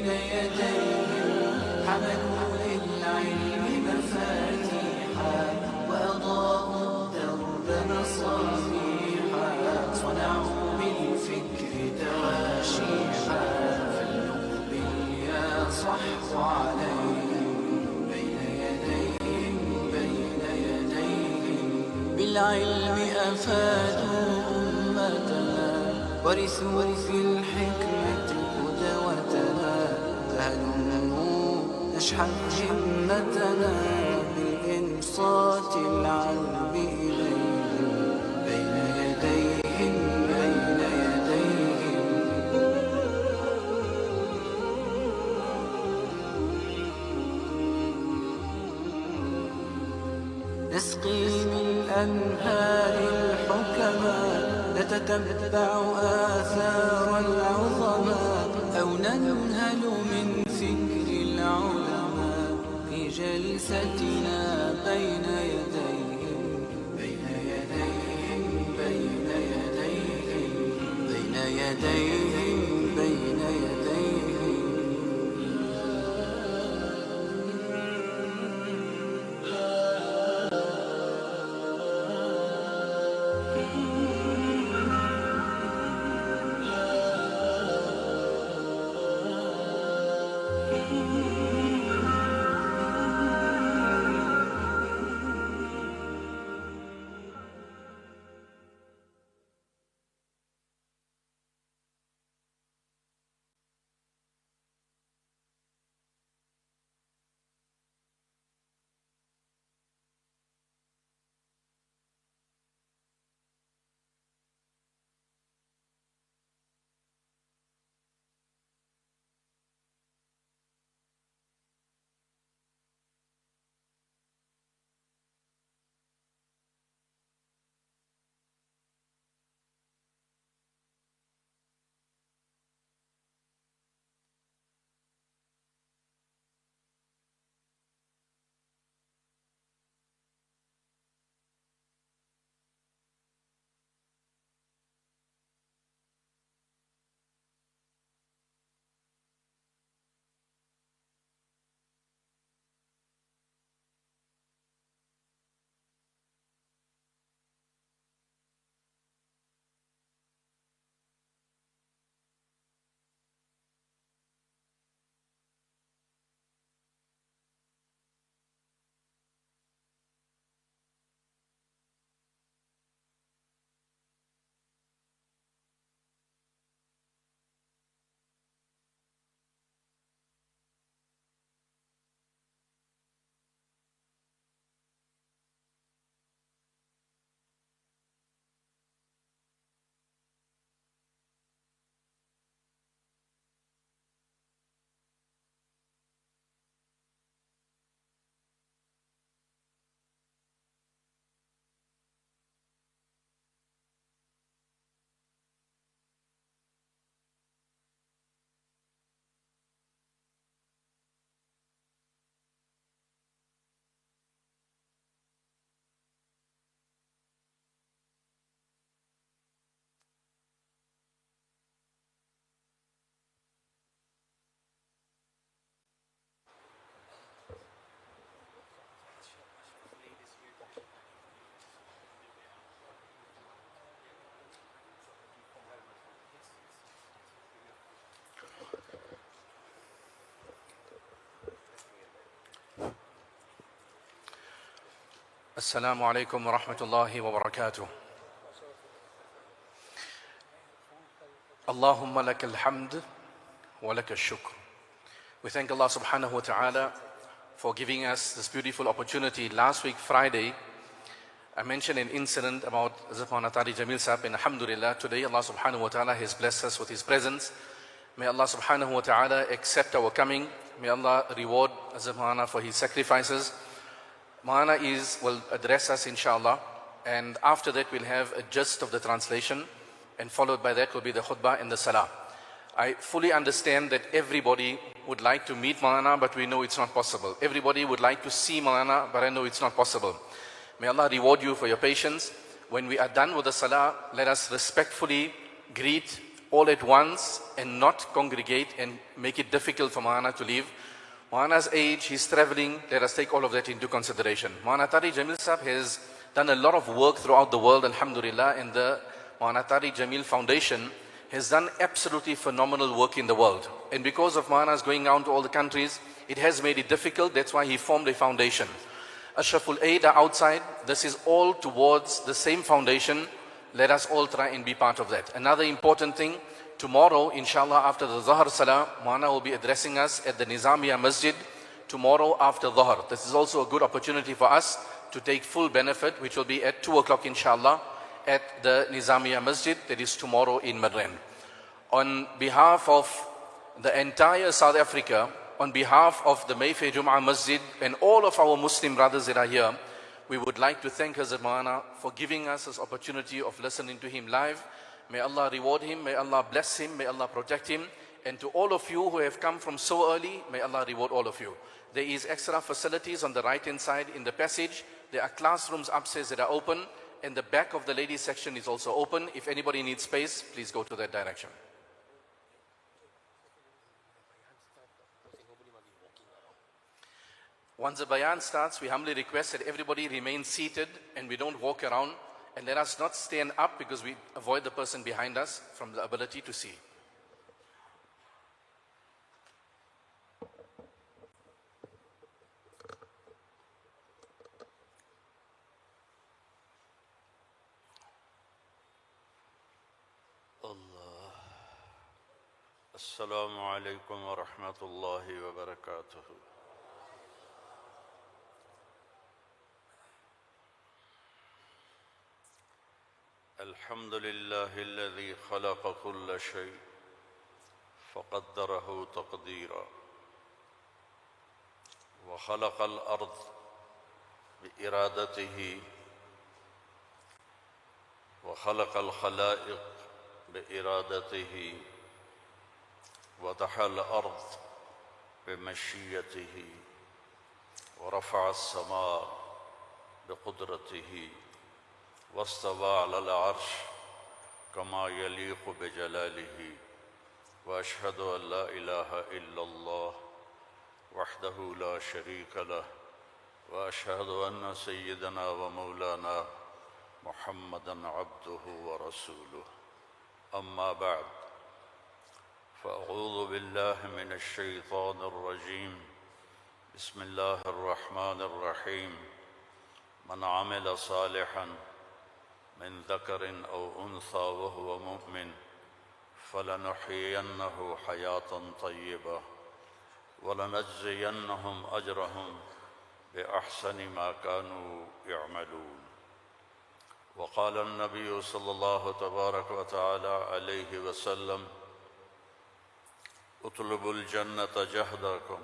بين يديهم حملوا للعلم مفاتيحا وأضاءوا الدرب مصابيحا صنعوا بالفكر تواشيحا فلنقبل يا صحو عليهم بين يديهم بالعلم أفادوا أمتنا ورثوا في الحكمة قدوتنا فهلموا نشحن همتنا بالإنصات العلم إليهم بين يديهم نسقي من أنهار الحكماء نتتبع آثار العظماء أو ننهل من فكر العلماء في جلستنا بين يديهم بين يديهم بين يديهم بين يديهم بين يديهم Assalamu alaikum wa rahmatullahi wa barakatuh. Allahumma lakal hamd wa lakal shukr. We thank Allah subhanahu wa ta'ala for giving us this beautiful opportunity. Last week, Friday, I mentioned an incident about Zafman Atari Jamil Sahib, and alhamdulillah, today Allah subhanahu wa ta'ala has blessed us with His presence. May Allah subhanahu wa ta'ala accept our coming. May Allah reward Zafman for his sacrifices. Maulana will address us inshallah, and after that we'll have a gist of the translation, and followed by that will be the khutbah and the salah. I fully understand that everybody would like to meet Maulana, but we know it's not possible. Everybody would like to see Maulana, but I know it's not possible. May Allah reward you for your patience. When we are done with the salah, let us respectfully greet all at once and not congregate and make it difficult for Maulana to leave. Maulana's age, he's traveling, let us take all of that into consideration. Maulana Tariq Jamil Sahib has done a lot of work throughout the world, alhamdulillah, and the Maulana Tariq Jamil Foundation has done absolutely phenomenal work in the world. And because of Maulana's going out to all the countries, it has made it difficult. That's why he formed a foundation. Ashraful Aid are outside. This is all towards the same foundation. Let us all try and be part of that. Another important thing, tomorrow, inshallah, after the Dhuhr Salah, Maulana will be addressing us at the Nizamiya Masjid tomorrow after Dhuhr. This is also a good opportunity for us to take full benefit, which will be at 2 o'clock, inshallah, at the Nizamiya Masjid, that is tomorrow in Madran. On behalf of the entire South Africa, on behalf of the Mayfair Jum'ah Masjid and all of our Muslim brothers that are here, we would like to thank Hazrat Maulana for giving us this opportunity of listening to him live. May Allah reward him, may Allah bless him, may Allah protect him. And to all of you who have come from so early, may Allah reward all of you. There is extra facilities on the right-hand side in the passage. There are classrooms upstairs that are open, and the back of the ladies section is also open. If anybody needs space, please go to that direction. Once the bayan starts, we humbly request that everybody remain seated and we don't walk around, and let us not stand up because we avoid the person behind us from the ability to see. Assalamu alaikum wa rahmatullahi wa barakatuh. Alhamdulillahi alladhi khalaqa kulla shay faqaddarahu taqdeera wa khalaqa al-ard bi iradatihi wa khalaqa al-khalaiq bi iradatihi وضح الأرض بمشيته ورفع السماء بقدرته واستوى على العرش كما يليق بجلاله وأشهد أن لا إله إلا الله وحده لا شريك له وأشهد أن سيدنا ومولانا محمدًا عبده ورسوله أما بعد فأعوذ بالله من الشيطان الرجيم بسم الله الرحمن الرحيم من عمل صالحا من ذكر أو أنثى وهو مؤمن فلنحيينه حياة طيبة ولنجزينهم أجرهم بأحسن ما كانوا يعملون وقال النبي صلى الله تبارك وتعالى عليه وسلم اطلبوا الجنة جهدكم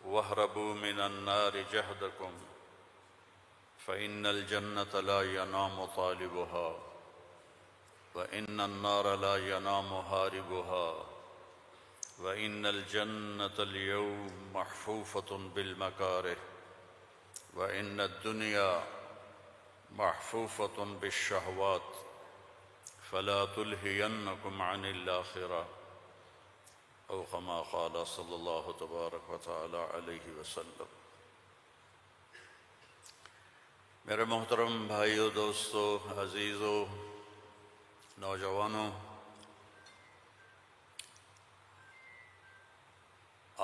واهربوا من النار جهدكم فإن الجنة لا ينام طالبها وإن النار لا ينام هاربها وإن الجنة اليوم محفوفة بالمكاره وإن الدنيا محفوفة بالشهوات فلا تلهينكم عن الآخرة أو كما قال صلى الله تبارك وتعالى عليه وسلم. میرے محترم بھائیو، دوستو، عزیزو، نوجوانوں،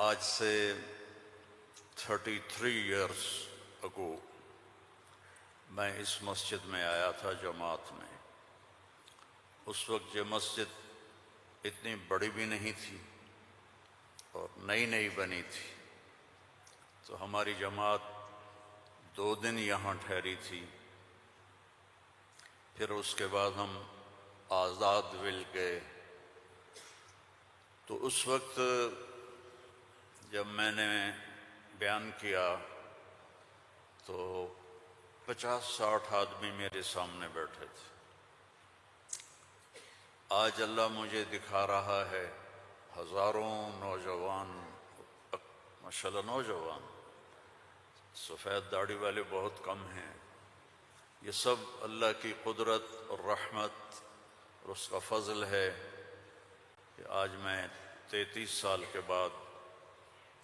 آج سے 33 years ago میں اس مسجد میں آیا تھا جماعت میں. اس وقت یہ مسجد اتنی بڑی بھی نہیں تھی اور نئی بنی تھی، تو ہماری جماعت 2 دن یہاں ٹھہری تھی. پھر اس کے بعد ہم آزاد ول گئے. تو اس وقت جب میں نے بیان کیا تو 50-60 آدمی میرے سامنے بیٹھے تھے. آج اللہ مجھے دکھا رہا ہے ہزاروں نوجوان، ماشاءاللہ نوجوان، سفید داڑھی والے بہت کم ہیں. یہ سب اللہ کی قدرت اور رحمت اور اس کا فضل ہے کہ آج میں 33 سال کے بعد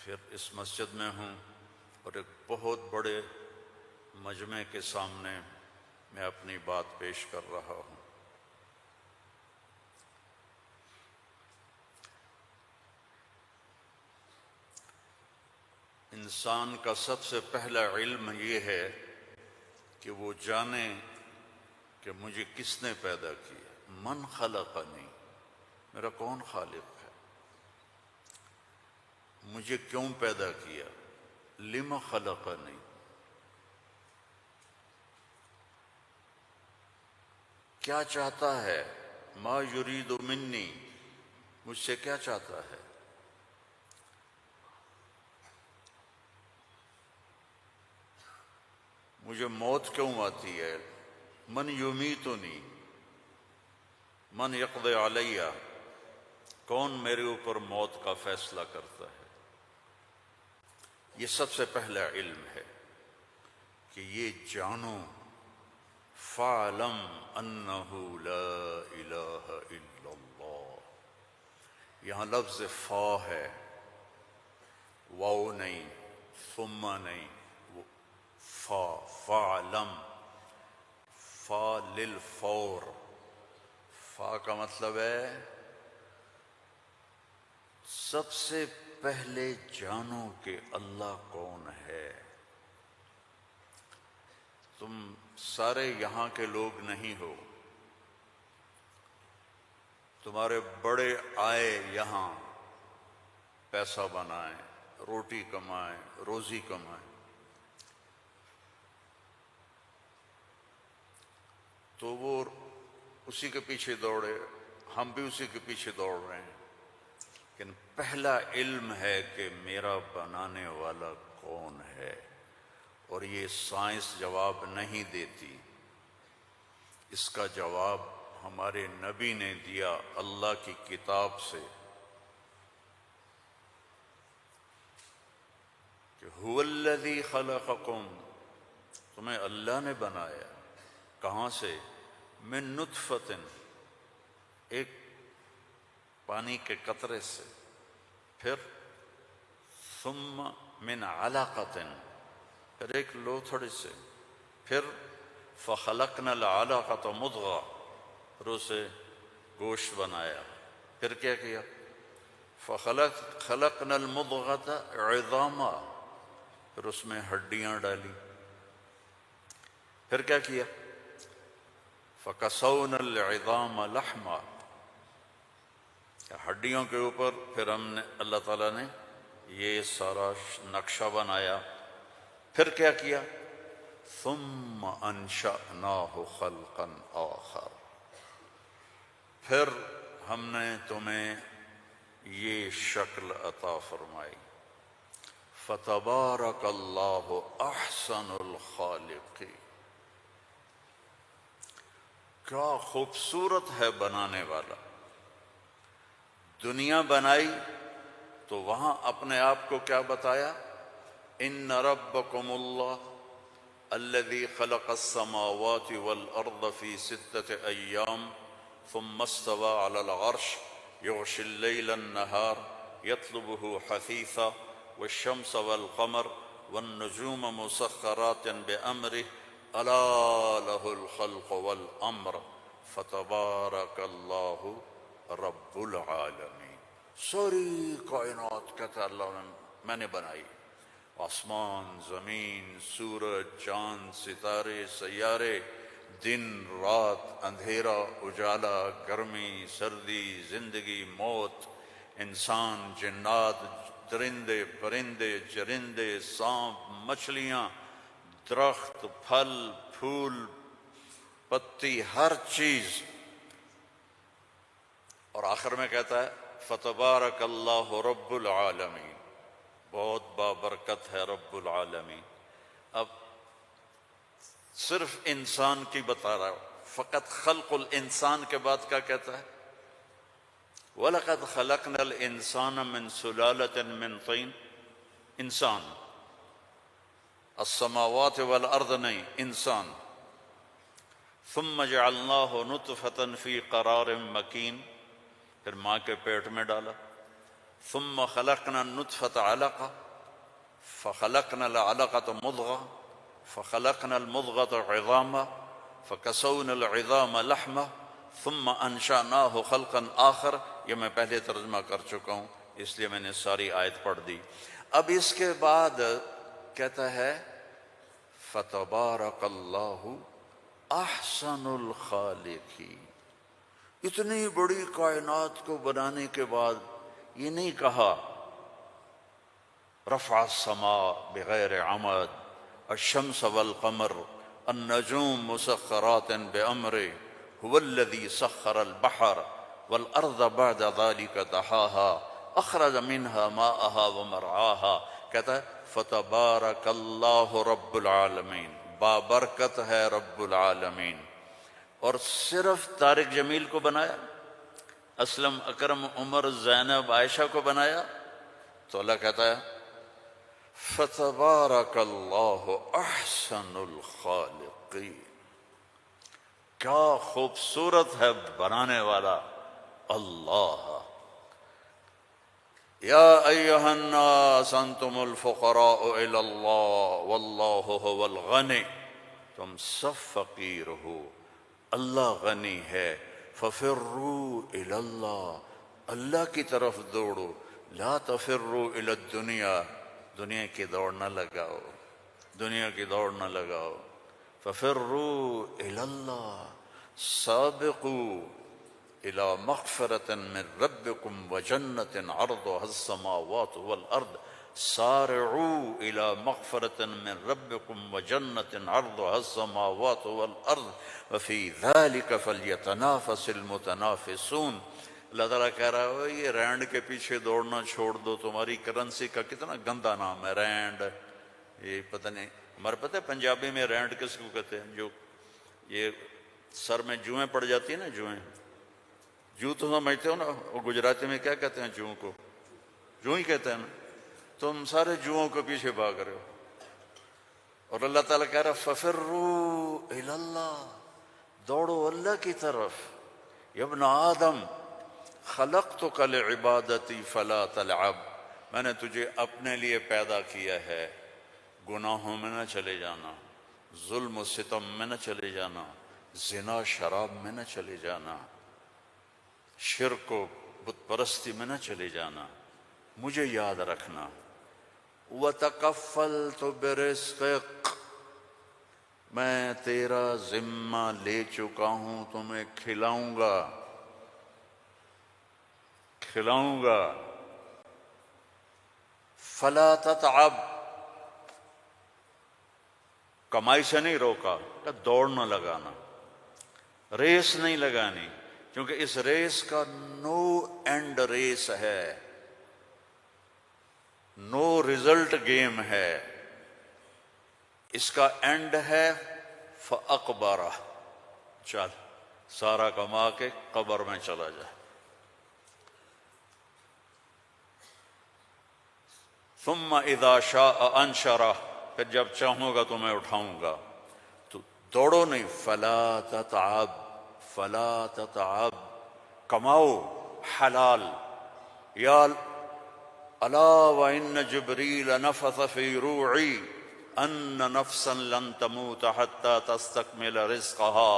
پھر اس مسجد میں ہوں اور ایک بہت بڑے مجمع کے سامنے میں اپنی بات پیش کر رہا ہوں۔ انسان کا سب سے پہلا علم یہ ہے کہ وہ جانے کہ مجھے کس نے پیدا کیا، من خلقنی، میرا کون خالق ہے، مجھے کیوں پیدا کیا، لم خلقنی، کیا چاہتا ہے، ما یرید منی، مجھ سے کیا چاہتا ہے، مجھے موت کیوں آتی ہے، من یمیتنی، من یقضی علیہ، کون میرے اوپر موت کا فیصلہ کرتا ہے۔ یہ سب سے پہلا علم ہے کہ یہ جانو، فَاعْلَمْ أَنَّهُ لَا إِلَٰهَ إِلَّا اللَّهُ، یہاں لفظ فا ہے، واو نہیں، ثم نہیں، فا، فَاعْلَمْ، فا للفور، فا کا مطلب ہے سب سے پہلے جانو کہ اللہ کون ہے۔ تم سارے یہاں کے لوگ نہیں ہو، تمہارے بڑے آئے یہاں پیسہ بنائیں، روٹی کمائیں، روزی کمائیں، تو وہ اسی کے پیچھے دوڑے، ہم بھی اسی کے پیچھے دوڑ رہے ہیں، لیکن پہلا علم ہے کہ میرا بنانے والا کون ہے، اور یہ سائنس جواب نہیں دیتی، اس کا جواب ہمارے نبی نے دیا اللہ کی کتاب سے، کہ هو الذی خلقکم، تمہیں اللہ نے بنایا، کہاں سے، من نطفۃ، ایک پانی کے قطرے سے، پھر ثم من علقۃ، پھر ایک لوتھڑی سے، پھر فخلقنا العلقۃ مضغہ، پھر اسے گوشت بنایا، پھر کیا کیا، خلقنا المضغۃ عظاما، پھر اس میں ہڈیاں ڈالی، پھر کیا کیا، فکسونا العظام لحما، ہڈیوں کے اوپر پھر ہم نے اللہ تعالیٰ نے یہ سارا نقشہ بنایا، پھر کیا کیا، ثم انشأناہ خلقا آخر، پھر ہم نے تمہیں یہ شکل عطا فرمائی، فتبارک اللہ احسن الخالقین، کیا خوبصورت ہے بنانے والا۔ دنیا بنائی تو وہاں اپنے آپ کو کیا بتایا، ان ربکم اللہ الذی خلق السماوات والارض فی 6 ایام ثم استوى على العرش یغشی اللیل النہار یطلبہ حثیثا والشمس والقمر والنجوم مسخرات بأمرہ الا لہ الخلق والامر فتبارک اللہ رب العالمین۔ ساری کائنات کہتا ہے اللہ نے میں نے بنائی، آسمان، زمین، سورج، چاند، ستارے، سیارے، دن، رات، اندھیرا، اجالا، گرمی، سردی، زندگی، موت، انسان، جنات، درندے، پرندے، چرندے، سانپ، مچھلیاں، درخت، پھل، پھول، پتی، ہر چیز، اور آخر میں کہتا ہے فتبارک اللہ رب العالمین، بہت بابرکت ہے رب العالمین۔ اب صرف انسان کی بتا رہا ہوں، فقط خلق الانسان کے بعد کیا کہتا ہے، وَلَقَدْ خَلَقْنَا الْإِنسَانَ مِنْ سُلَالَةٍ مِّن طِينٍ، انسان، السماوات والارض نہیں، انسان، ثم جعلناہ نطفۃ فی قرار مکین، پھر ماں کے پیٹ میں ڈالا. ثم خلقنا النطفۃ علقہ فخلقنا العلقۃ مضغہ فخلقنا المضغۃ عظاما فکسونا العظام لحما ثم انشأناہ خلقا آخر. یہ میں پہلے ترجمہ کر چکا ہوں اس لیے میں نے ساری آیت پڑھ دی. اب اس کے بعد کہتا ہے فتبارک اللہ احسن الخالقین. اتنی بڑی کائنات کو بنانے کے بعد یہ نہیں کہا رفع السماء بغیر عمد الشمس والقمر النجوم مسخرات بأمره هو الذي سخر البحر والأرض بعد ذلك دحاها أخرج منها ماءها ومرعاها. کہتا ہے فتبارک اللہ رب العالمین، بابرکت ہے رب العالمین. اور صرف طارق جمیل کو بنایا، اسلم اکرم عمر زینب عائشہ کو بنایا؟ تو اللہ کہتا ہے فتبارک اللہ احسن الخالقین. کیا خوبصورت ہے بنانے والا اللہ. یا ایہا الناس انتم الفقراء الی اللہ واللہ هو الغنی. تم سب فقیر ہو، اللہ غنی ہے. ففروا الی اللہ، اللہ کی طرف دوڑو. لا تفروا الی الدنیا، دنیا کی دوڑ نہ لگاؤ، دنیا کی دوڑ نہ لگاؤ. ففروا الی اللہ سابقوا الى مغفرة من ربكم وجنة عرضها السماوات والأرض. سارعوا الى مغفرة من ربكم وجنة عرضها السماوات والأرض وفي ذلك فليتنافس المتنافسون. اللہ تعالیٰ کہہ رہا ہے یہ رینڈ کے پیچھے دوڑنا چھوڑ دو. تمہاری کرنسی کا کتنا گندا نام ہے رینڈ. یہ پتہ نہیں، ہمارے پتہ ہے پنجابی میں رینڈ کس کو کہتے ہیں؟ جو یہ سر میں جوئیں پڑ جاتی ہیں نا، جوئیں، جو تو سمجھتے ہو نا، وہ گجراتی میں کیا کہتے ہیں جوؤں کو؟ جو ہی کہتے ہیں نا. تم سارے جوؤں کے پیچھے بھاگ رہے ہو. اور اللہ تعالیٰ کہہ رہا ففروا الی اللہ، دوڑو اللہ کی طرف. یا ابن آدم خلقتک لعبادتی فلا تلعب، میں نے تجھے اپنے لیے پیدا کیا ہے، گناہوں میں نہ چلے جانا، ظلم و ستم میں نہ چلے جانا، زنا شراب میں نہ چلے جانا، شرک و بت پرستی میں نہ چلے جانا، مجھے یاد رکھنا. وَتَكَفَّلْتُ بِرِزْقِكَ، میں تیرا ذمہ لے چکا ہوں، تمہیں کھلاؤں گا کھلاؤں گا. فَلَا تَتْعَبْ، کمائی سے نہیں روکا، دوڑ نہ لگانا، ریس نہیں لگانی، کیونکہ اس ریس کا نو اینڈ ریس ہے، نو ریزلٹ گیم ہے. اس کا اینڈ ہے فَأَقْبَرَ، چل سارا کما کے قبر میں چلا جا. ثم اذا شاء انشرہ، پھر جب چاہوں گا تو میں اٹھاؤں گا. تو دوڑو نہیں. فلا تتعب، فلا تتعب، کماؤ حلال. یا الا وان جبریل نفث فی روعی ان نفسا لن تموت حتى تستكمل رزقها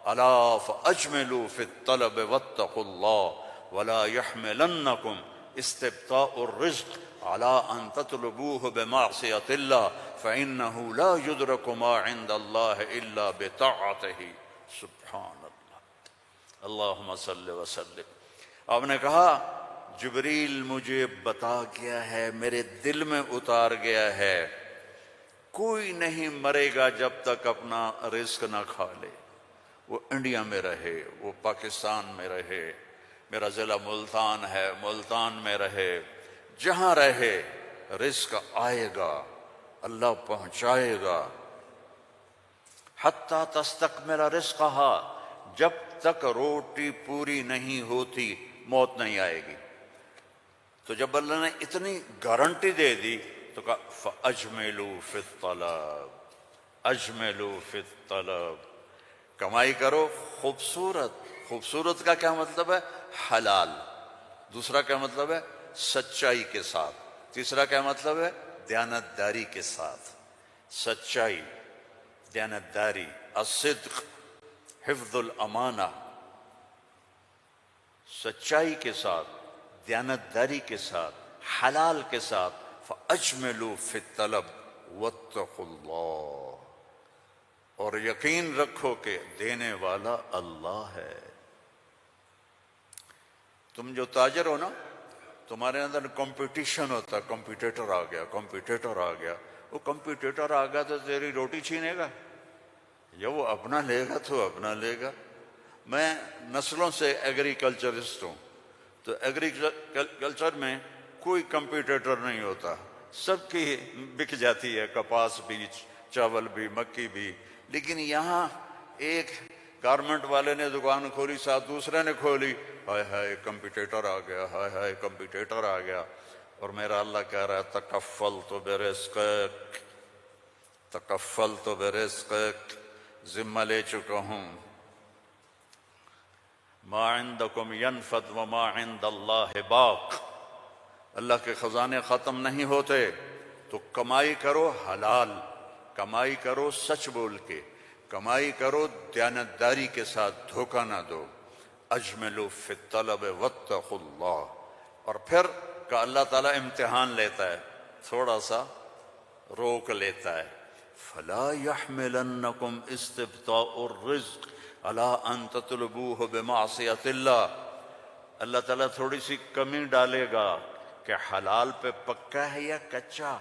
الا فاجملوا في الطلب واتقوا الله ولا يحملنكم استبطاء الرزق على ان تطلبوه بمعصية الله فانه لا يدرك ما عند الله الا بطاعته. سبحان اللہ، اللہم صل وسلم. آپ نے کہا جبریل مجھے بتا گیا ہے، میرے دل میں اتار گیا ہے، کوئی نہیں مرے گا جب تک اپنا رزق نہ کھا لے. وہ انڈیا میں رہے، وہ پاکستان میں رہے، میرا ضلع ملتان ہے، ملتان میں رہے، جہاں رہے رزق آئے گا، اللہ پہنچائے گا. حتی تستکمل رزقہا، جب تک روٹی پوری نہیں ہوتی موت نہیں آئے گی. تو جب اللہ نے اتنی گارنٹی دے دی تو کہا فَأَجْمِلُوا فِي الطَّلَبِ، اجملوا فی الطلب. کمائی کرو خوبصورت. خوبصورت کا کیا مطلب ہے؟ حلال. دوسرا کیا مطلب ہے؟ سچائی کے ساتھ. تیسرا کیا مطلب ہے؟ دیانتداری کے ساتھ. سچائی، دیانتداری، الصدق، حفظ الامانہ. سچائی کے ساتھ، دیانتداری کے ساتھ، حلال کے ساتھ. فَأَجْمِلُوا فِي الطَّلَبِ وَاتَّقُوا اللَّهَ. اور یقین رکھو کہ دینے والا اللہ ہے. تم جو تاجر ہو نا، تمہارے اندر کمپٹیشن ہوتا ہے. کمپیٹیٹر آ گیا، کمپیٹیٹر آ گیا. وہ کمپیٹیٹر آ گیا تو تیری روٹی چھینے گا یا وہ اپنا لے گا تو اپنا لے گا. میں نسلوں سے ایگریکلچرسٹ ہوں، تو ایگریکلچر میں کوئی کمپیٹیٹر نہیں ہوتا. سب کی بک جاتی ہے، کپاس بھی، چاول بھی، مکی بھی. لیکن یہاں ایک گارمنٹ والے نے دکان کھولی، ساتھ دوسرے نے کھولی، ہائے ہائے کمپیٹیٹر آ گیا، ہائے ہائے کمپیٹیٹر آ گیا. اور میرا اللہ کہہ رہا ہے تکفلت برزقک، تکفلت برزقک، ذمہ لے چکا ہوں. ما عندکم ینفد وما عند اللہ باق. اللہ کے خزانے ختم نہیں ہوتے. تو کمائی کرو حلال، کمائی کرو سچ بول کے، کمائی کرو دیانتداری کے ساتھ، دھوکہ نہ دو. اجملوا فی الطلب واتقوا اللہ. اور پھر کہ اللہ تعالیٰ امتحان لیتا ہے، تھوڑا سا روک لیتا ہے. فلا يحملنکم استبطاء الرزق علی ان تطلبوہ بمعصیت اللہ. اللہ تعالیٰ تھوڑی سی کمی ڈالے گا کہ حلال پہ پکا ہے یا کچا.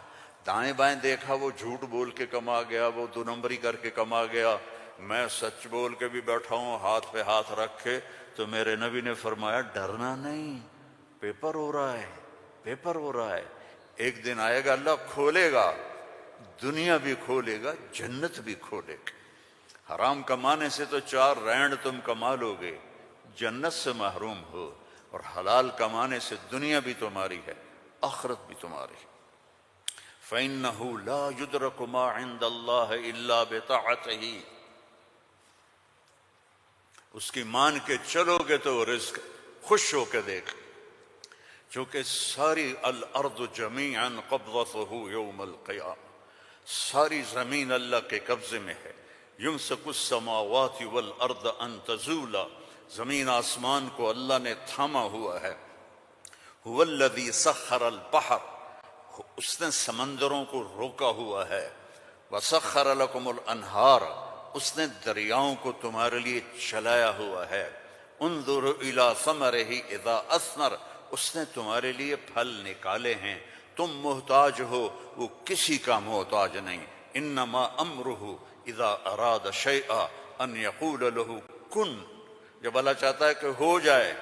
دائیں بائیں دیکھا وہ جھوٹ بول کے کما گیا، وہ دو نمبری کر کے کما گیا. میں سچ بول کے بھی بیٹھا ہوں ہاتھ پہ ہاتھ رکھ کے. تو میرے نبی نے فرمایا ڈرنا نہیں، پیپر ہو رہا ہے، پیپر ہو رہا ہے. ایک دن آئے گا اللہ کھولے گا، دنیا بھی کھولے گا، جنت بھی کھولے گا. حرام کمانے سے تو 4 رینڈ تم کما لو گے، جنت سے محروم ہو. اور حلال کمانے سے دنیا بھی تمہاری ہے، آخرت بھی تمہاری ہے. فَإِنَّهُ لَا يُدْرَكُ مَا عِندَ اللَّهِ إِلَّا بِطَاعَتِهِ. اس کی مان کے چلو گے تو رزق خوش ہو کے دیکھ. چونکہ ساری الارض جمیعا قبضته یوم القیامہ، ساری زمین اللہ کے قبضے میں ہے. یمسک السماوات والارض ان تزولا. زمین آسمان کو اللہ نے تھاما ہوا ہے. هو الذی سخر البحر، اس نے سمندروں کو روکا ہوا ہے. وسخر لکم الانہار، اس نے دریاؤں کو تمہارے لیے چلایا ہوا ہے. انظر الی ثمرہ اذا اثمر، اس نے تمہارے لیے پھل نکالے ہیں. تم محتاج ہو، وہ کسی کا محتاج نہیں. انما امرہ اذا اراد شیئا ان یقول له کن. جب اللہ چاہتا ہے کہ ہو جائے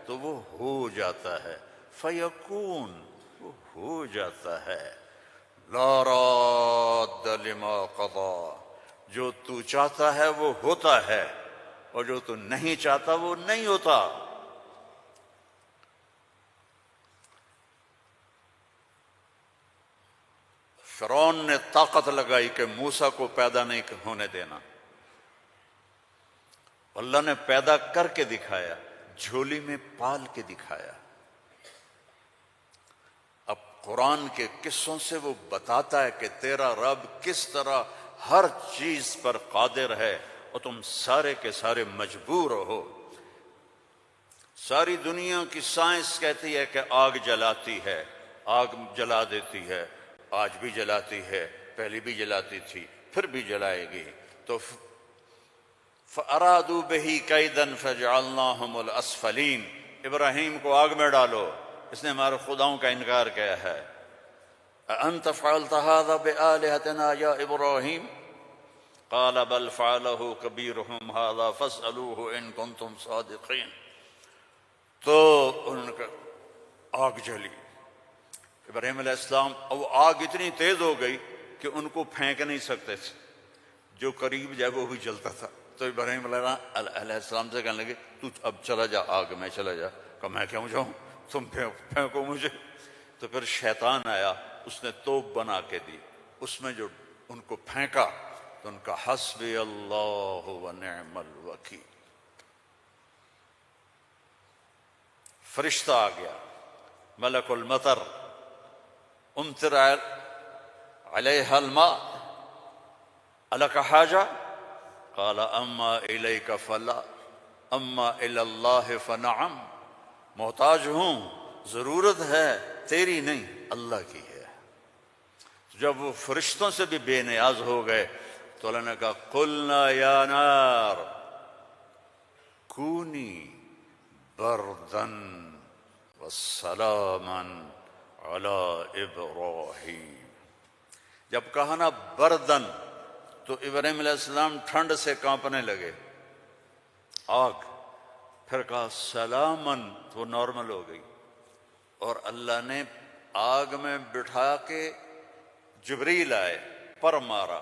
تو وہ ہو جاتا ہے. فیکون، وہ ہو جاتا ہے. لا راد لما قضا، جو تو چاہتا ہے وہ ہوتا ہے، اور جو تو نہیں چاہتا وہ نہیں ہوتا. فرعون نے طاقت لگائی کہ موسیٰ کو پیدا نہیں ہونے دینا. اللہ نے پیدا کر کے دکھایا، جھولی میں پال کے دکھایا. اب قرآن کے قصوں سے وہ بتاتا ہے کہ تیرا رب کس طرح ہر چیز پر قادر ہے، اور تم سارے کے سارے مجبور ہو. ساری دنیا کی سائنس کہتی ہے کہ آگ جلاتی ہے، آگ جلا دیتی ہے، آج بھی جلاتی ہے، پہلے بھی جلاتی تھی، پھر بھی جلائے گی. تو فَأَرَادُوا بِهِ كَيْدًا فَجَعَلْنَاهُمُ الْأَسْفَلِينَ. ابراہیم کو آگ میں ڈالو، اس نے ہمارے خداؤں کا انکار کیا ہے. أَأَنْتَ فَعَلْتَ هَذَا بِآلِهَتِنَا يَا إِبْرَاهِيمُ قَالَ بَلْ فَعَلَهُ كَبِيرُهُمْ هَذَا فَاسْأَلُوهُ إِن كُنتُمْ صَادِقِينَ. تو ان کا آگ جلی. ابراہیم علیہ السلام، وہ آگ اتنی تیز ہو گئی کہ ان کو پھینک نہیں سکتے تھے، جو قریب جائے وہ بھی جلتا تھا. تو ابراہیم علیہ السلام سے کہنے لگے تو اب چلا جا آگ میں، چلا جا. کہا میں کیوں جاؤں، تم پھینکو مجھے. تو پھر شیطان آیا، اس نے توپ بنا کے دی، اس میں جو ان کو پھینکا تو ان کا حسبی اللہ و نعم الوکیل. فرشتہ آ گیا ملک المطر، امطر علیہ الماء الک حاجہ قال اما الیک فلا اما الی اللہ فنعم. محتاج ہوں، ضرورت ہے تیری نہیں اللہ کی ہے. جب وہ فرشتوں سے بھی بے نیاز ہو گئے تو اللہ نے کہا قلنا یا نار کونی بردن وسلاما علی ابراہیم. جب کہا نا بردن تو ابراہیم علیہ السلام ٹھنڈ سے کانپنے لگے، آگ. پھر کہا سلامن تو وہ نارمل ہو گئی. اور اللہ نے آگ میں بٹھا کے جبریل آئے، پر مارا،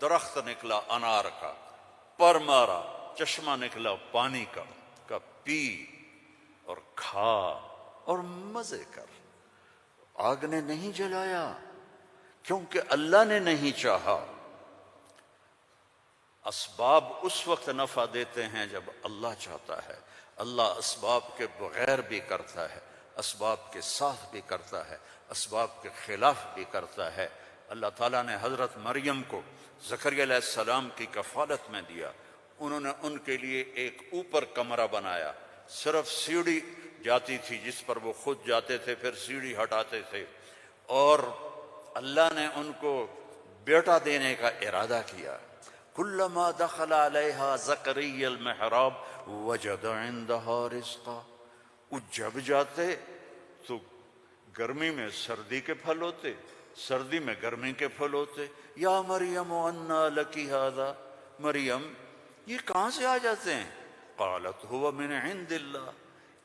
درخت نکلا انار کا، پر مارا، چشمہ نکلا پانی کا پی اور کھا اور مزے کر. آگ نے نہیں جلایا کیونکہ اللہ نے نہیں چاہا. اسباب اس وقت نفع دیتے ہیں جب اللہ چاہتا ہے. اللہ اسباب کے بغیر بھی کرتا ہے، اسباب کے ساتھ بھی کرتا ہے، اسباب کے خلاف بھی کرتا ہے. اللہ تعالیٰ نے حضرت مریم کو زکریا علیہ السلام کی کفالت میں دیا. انہوں نے ان کے لیے ایک اوپر کمرہ بنایا، صرف سیڑھی جاتی تھی جس پر وہ خود جاتے تھے، پھر سیڑھی ہٹاتے تھے. اور اللہ نے ان کو بیٹا دینے کا ارادہ کیا. کلما دخل علیہا زکریا المحراب وجد عندہا رزقا. وہ جب جاتے تو گرمی میں سردی کے پھل ہوتے، سردی میں گرمی کے پھل ہوتے. یا مریم انا لکی ھذا، مریم یہ کہاں سے آ جاتے ہیں؟ قالت هو من عند اللہ،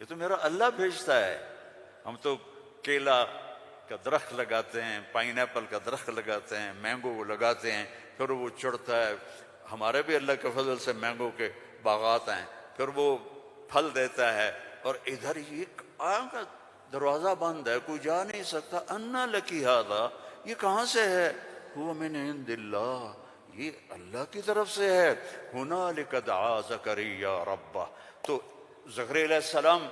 یہ تو میرا اللہ بھیجتا ہے. ہم تو کیلا کا درخت لگاتے ہیں، پائن ایپل کا درخت لگاتے ہیں، مینگو لگاتے ہیں، پھر وہ چڑھتا ہے. ہمارے بھی اللہ کے فضل سے مینگو کے باغات ہیں، پھر وہ پھل دیتا ہے. اور ادھر یہ آگ کا دروازہ بند ہے، کوئی جا نہیں سکتا. انا لکی ھذا، یہ کہاں سے ہے؟ هو من عند اللہ، یہ اللہ کی طرف سے ہے. ہنالک دعا زکریا ربہ. تو زکریا علیہ السلام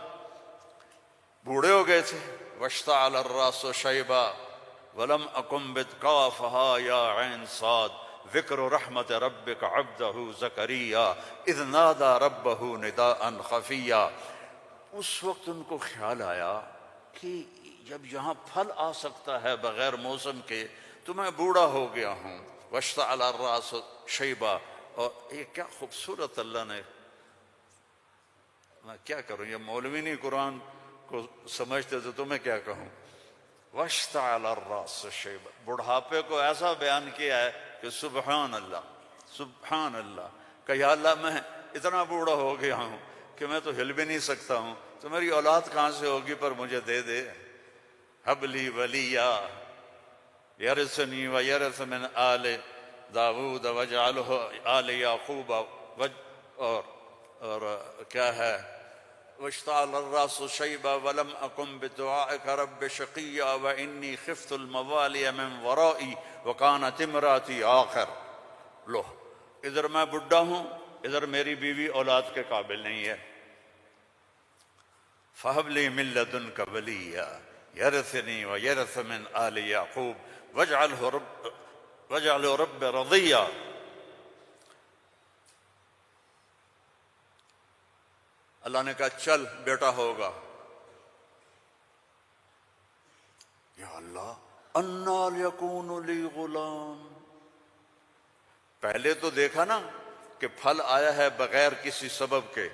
بوڑھے ہو گئے تھے. واشتعل الراس شیبا ولم اکن بتقافها یا عین صاد ذکر رحمت ربک عبدہ زکریا اذ نادى ربہ نداء خفیا. اس وقت ان کو خیال آیا کہ جب یہاں پھل آ سکتا ہے بغیر موسم کے تو میں بوڑھا ہو گیا ہوں. واشتعل الراس شیبا. اور یہ کیا خوبصورت اللہ نے، میں کیا کروں، یہ مولوی نہیں قرآن کو سمجھتے تو تمہیں کیا کہوں. واشتعل الراس شیبا، بڑھاپے کو ایسا بیان کیا ہے کہ سبحان اللہ سبحان اللہ. کہ یا اللہ میں اتنا بوڑھا ہو گیا ہوں کہ میں تو ہل بھی نہیں سکتا ہوں، تو میری اولاد کہاں سے ہوگی، پر مجھے دے دے. ہب لی ولیا یرثنی ویرث من آل داود واجعلہ آل یعقوب. اور کیا ہے، واشتعل الراس شیبا ولم اکن بدعائک رب شقیا وانی خفت الموالی من ورائی وکانت امراتی آخر. لو ادھر میں بڈھا ہوں، ادھر میری بیوی اولاد کے قابل نہیں ہے. فہب لی من لدنک ولیا یرثنی ویرث من آل یعقوب واجعلہ رب رضیا. اللہ نے کہا چل بیٹا ہوگا. یا اللہ انا یکون لی غلام. پہلے تو دیکھا نا کہ پھل آیا ہے بغیر کسی سبب کے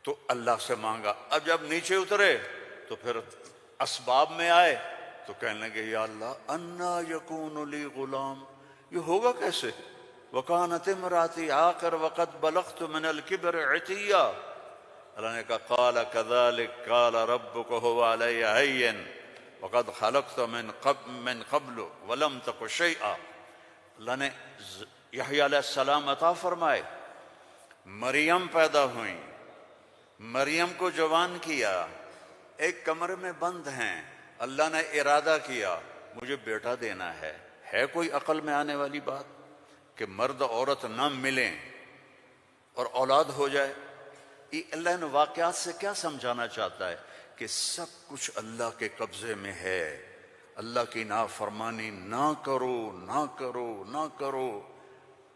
تو اللہ سے مانگا. اب جب نیچے اترے تو پھر اسباب میں آئے تو کہنے لگے یا اللہ انا یکون لی غلام، یہ ہوگا کیسے؟ وکانت امراتی عاقر وقد بلغت من الکبر عتیا. اللہ نے کہا قال كذلك قال ربك هو علي هين وقد خلقت من قبل ولم تك شيئا. اللہ نے یحییٰ علیہ السلام عطا فرمائے، مریم پیدا ہوئیں، مریم کو جوان کیا، ایک کمرے میں بند ہیں. اللہ نے ارادہ کیا مجھے بیٹا دینا ہے کوئی عقل میں آنے والی بات؟ کہ مرد عورت نہ ملیں اور اولاد ہو جائے. یہ اللہ نے واقعات سے کیا سمجھانا چاہتا ہے؟ کہ سب کچھ اللہ کے قبضے میں ہے. اللہ کی نافرمانی نہ کرو، نہ کرو، نہ کرو.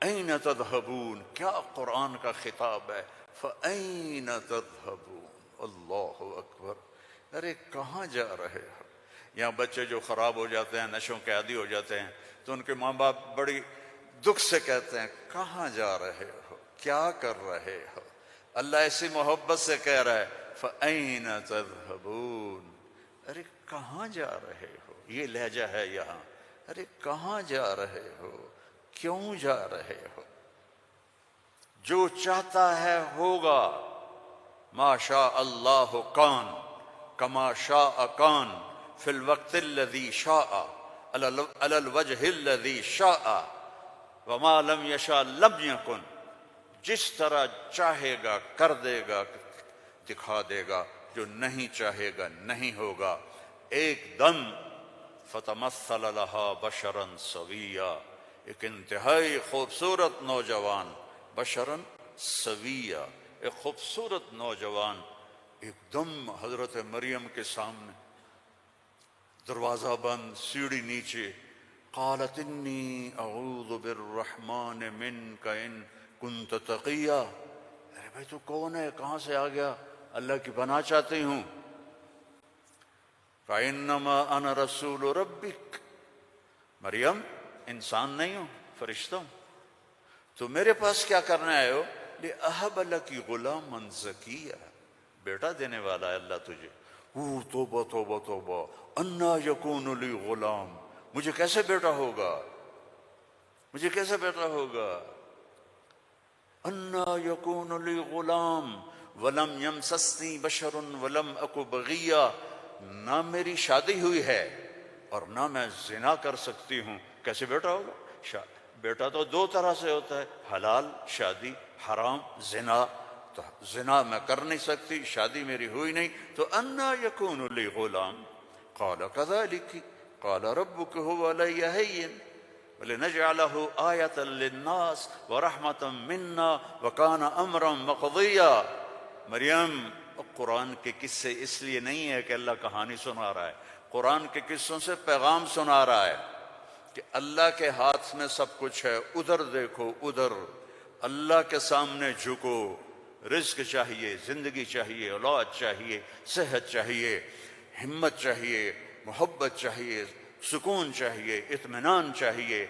این تذہبون، کیا قرآن کا خطاب ہے. فَأَيْنَ تَذْهَبُونَ. اللہ اکبر. ارے کہاں جا رہے ہو؟ یہاں بچے جو خراب ہو جاتے ہیں، نشوں کے عادی ہو جاتے ہیں، تو ان کے ماں باپ بڑی دکھ سے کہتے ہیں کہاں جا رہے ہو، کیا کر رہے ہو. اللہ ایسی محبت سے کہہ رہا ہے فَأَيْنَ تَذْهَبُونَ. ارے کہاں جا رہے ہو؟ یہ لہجہ ہے یہاں. ارے کہاں جا رہے ہو، کیوں جا رہے ہو؟ جو چاہتا ہے ہوگا. ما شاء اللہ کان کما شاء کان فی الوقت الذی شاء علی الوجہ الذی شاء وما لم یشاء لم یکن. جس طرح چاہے گا کر دے گا، دکھا دے گا. جو نہیں چاہے گا نہیں ہوگا. ایک دم فتمثل لہا بشرا سویا. ایک انتہائی خوبصورت نوجوان، بشرا سویا، ایک خوبصورت نوجوان ایک دم حضرت مریم کے سامنے. دروازہ بند، سیڑھی نیچے. قالت انی اعوذ بالرحمن منک ان کنت تقیا. ارے بھائی تو کون ہے، کہاں سے آ گیا؟ اللہ کی پناہ چاہتی ہوں. فَإِنَّمَا أَنَا رَسُولُ رَبِّكَ. مریم انسان نہیں ہوں، فرشتہ ہوں. تو میرے پاس کیا کرنے آئے ہو؟ لِأَهَبَ لَكِ غُلَامًا زَكِيًّا. بیٹا دینے والا ہے اللہ تجھے. توبہ توبہ توبہ. اَنَّا يَكُونُ لِي غُلَام. مجھے کیسے بیٹا ہوگا، مجھے کیسے بیٹا ہوگا. اَنَّا يَكُونُ لِي غُلَام وَلَمْ يَمْسَسْنِي بَشَرٌ وَلَمْ أَكُ بَغِيًّا. نہ میری شادی ہوئی ہے اور نہ میں زنا کر سکتی ہوں. کیسے بیٹا ہوگا؟ بیٹا تو دو طرح سے ہوتا ہے، حلال شادی، حرام زنا. تو زنا میں کر نہیں سکتی، شادی میری ہوئی نہیں، تو انا یکون لی غلام. قال کذالک قال ربک هو علی هین ولنجعله آیۃ للناس ورحمۃ منا وکان امرا مقضیا. مریم قرآن کے قصے اس لیے نہیں ہے کہ اللہ کہانی سنا رہا ہے، قرآن کے قصوں سے پیغام سنا رہا ہے کہ اللہ کے ہاتھ میں سب کچھ ہے. ادھر دیکھو، ادھر اللہ کے سامنے جھکو. رزق چاہیے، زندگی چاہیے، اولاد چاہیے، صحت چاہیے، ہمت چاہیے، محبت چاہیے، سکون چاہیے، اطمینان چاہیے.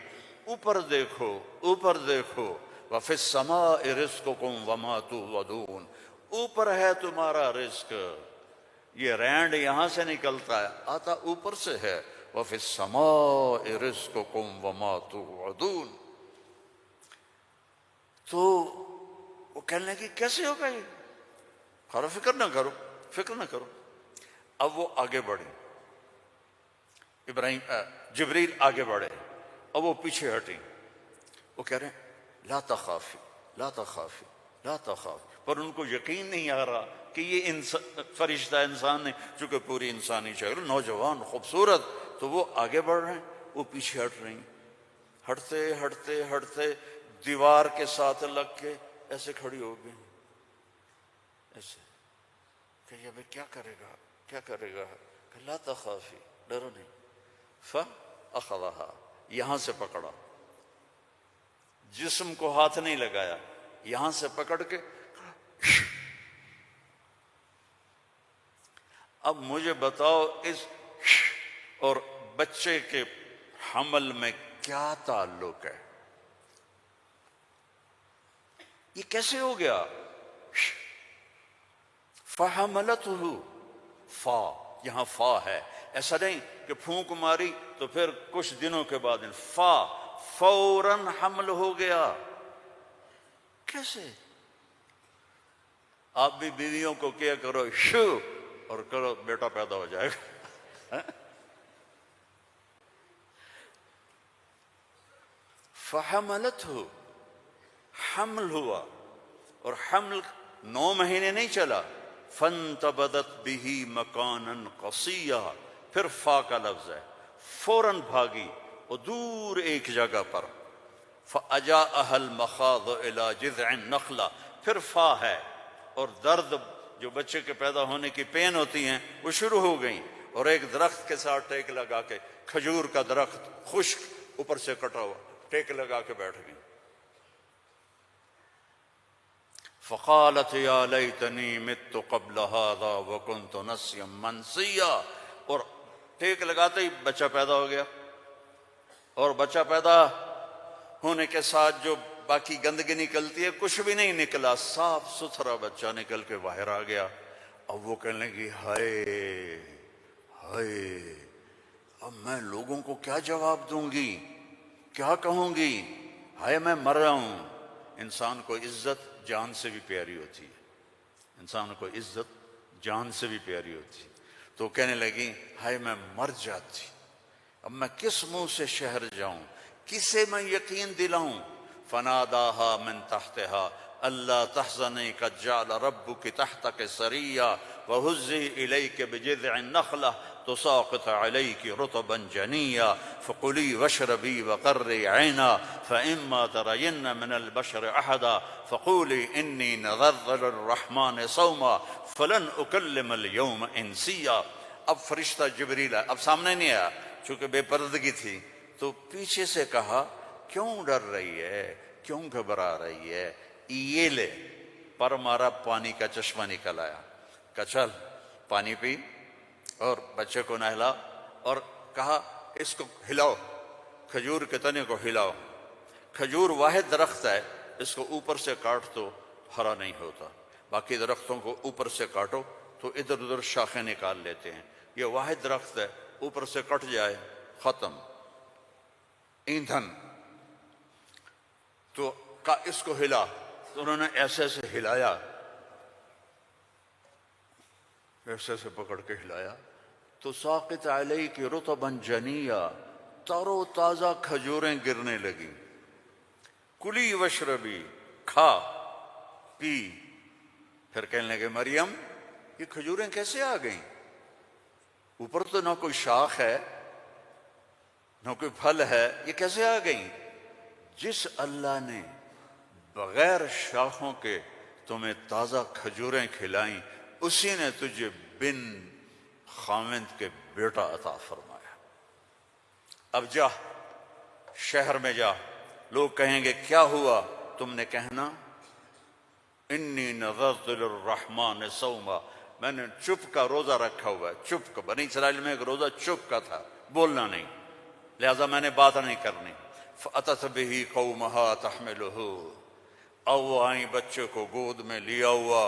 اوپر دیکھو، اوپر دیکھو. وَفِي السَّمَاءِ رِزْقُكُمْ وَمَا تُوعَدُونَ. اوپر ہے تمہارا رزق. یہ رینڈ یہاں سے نکلتا ہے، آتا اوپر سے ہے. وَفِي السَّمَاءِ رِزْقُكُمْ وَمَا تُوعَدُونَ. تو وہ کہنے لگی کیسے ہوگا یہ؟ خارا فکر نہ کرو، فکر نہ کرو. اب وہ آگے بڑھے، جبریل آگے بڑھے، اب وہ پیچھے ہٹیں. وہ کہہ رہے ہیں لا تخافی لا تخافی لا تخافی. پر ان کو یقین نہیں آ رہا کہ یہ فرشتہ انسان نہیں، چونکہ پوری انسانی شکل، نوجوان خوبصورت. تو وہ آگے بڑھ رہے ہیں، وہ پیچھے ہٹ رہی ہیں. ہٹتے ہٹتے ہٹتے دیوار کے ساتھ لگ کے ایسے کھڑی ہو گئی، ایسے کہ یہ کیا کرے گا، کیا کرے گا. کہ لا تخافی، ڈرو نہیں. فَأَخَذَهَا. یہاں سے پکڑا، جسم کو ہاتھ نہیں لگایا، یہاں سے پکڑ کے. اب مجھے بتاؤ اس اور بچے کے حمل میں کیا تعلق ہے؟ یہ کیسے ہو گیا؟ فَحَمَلَتْهُ. فا، یہاں فا ہے. ایسا نہیں کہ پھونک ماری تو پھر کچھ دنوں کے بعد فا، فوراً حمل ہو گیا. کیسے؟ آپ بھی بیویوں کو کیا کرو شو اور کرو بیٹا پیدا ہو جائے گا. فَحَمَلَتْهُ. حمل ہوا، اور حمل 9 مہینے نہیں چلا. فَانْتَبَذَتْ بِهِ مَكَانًا قَصِيًّا. پھر فا کا لفظ ہے، فوراً بھاگی اور دور ایک جگہ پر. فَأَجَاءَهَا الْمَخَاضُ إِلَى جِذْعِ النَّخْلَةِ، پھر فا ہے، اور درد جو بچے کے پیدا ہونے کی پین ہوتی ہیں وہ شروع ہو گئیں، اور ایک درخت کے ساتھ ٹیک لگا کے، کھجور کا درخت خشک اوپر سے کٹا ہوا، ٹیک لگا کے بیٹھ گئیں۔ فقالت یا لیتنی مت قبل هذا وکنت نسیا منسیا، اور ٹیک لگاتے ہی بچہ پیدا ہو گیا، اور بچہ پیدا ہونے کے ساتھ جو باقی گندگی نکلتی ہے کچھ بھی نہیں نکلا، صاف ستھرا بچہ نکل کے باہر آ گیا۔ اب وہ کہنے لگی ہائے ہائے، اب میں لوگوں کو کیا جواب دوں گی، کیا کہوں گی، ہائے میں مر رہا ہوں۔ انسان کو عزت جان سے بھی پیاری ہوتی ہے، انسان کو عزت جان سے بھی پیاری ہوتی ہے۔ تو کہنے لگی ہائے میں مر جاتی، اب میں کس منہ سے شہر جاؤں، کسے میں یقین دلاؤں۔ فناداها من تحتها الا تحزني قد جعل ربك تحتك سريا وهزي اليك بجذع النخله تساقط عليك رطبا جنيا فكلي واشربي وقري عينا فاما ترين من البشر احدا فقولي اني نذرت للرحمن صوما فلن اكلم اليوم انسيا۔ اب فرشتہ جبریل اب سامنے نہیں آیا چونکہ بے پردگی تھی، تو پیچھے سے کہا کیوں ڈر رہی ہے، کیوں گھبرا رہی ہے، یہ لے، پر مارا پانی کا چشمہ نکل آیا، کہا چل پانی پی اور بچے کو نہلا، اور کہا اس کو ہلاؤ، کھجور کے تنے کو ہلاؤ۔ کھجور واحد درخت ہے، اس کو اوپر سے کاٹ تو ہرا نہیں ہوتا، باقی درختوں کو اوپر سے کاٹو تو ادھر ادھر شاخیں نکال لیتے ہیں، یہ واحد درخت ہے، اوپر سے کٹ جائے ختم، ایندھن۔ تو کہا اس کو ہلا، تو انہوں نے ایسے ایسے ہلایا، ایسے ایسے پکڑ کے ہلایا، تو ساقط علیک رطبا جنیا، تر و تازہ کھجوریں گرنے لگیں۔ کلی وشربی، کھا پی۔ پھر کہنے لگے مریم یہ کھجوریں کیسے آ گئیں، اوپر تو نہ کوئی شاخ ہے نہ کوئی پھل ہے، یہ کیسے آ گئیں؟ جس اللہ نے بغیر شاخوں کے تمہیں تازہ کھجوریں کھلائیں، اسی نے تجھے بن خاوند کے بیٹا عطا فرمایا۔ اب جا شہر میں جا، لوگ کہیں گے کیا ہوا، تم نے کہنا انی نذرت للرحمن صوما، میں نے چپ کا روزہ رکھا ہوا ہے، چپ کا۔ بنی اسرائیل میں ایک روزہ چپ کا تھا، بولنا نہیں، لہذا میں نے بات نہیں کرنی۔ فأتت به قومها تحمله، او آئیں بچے کو گود میں لیا ہوا،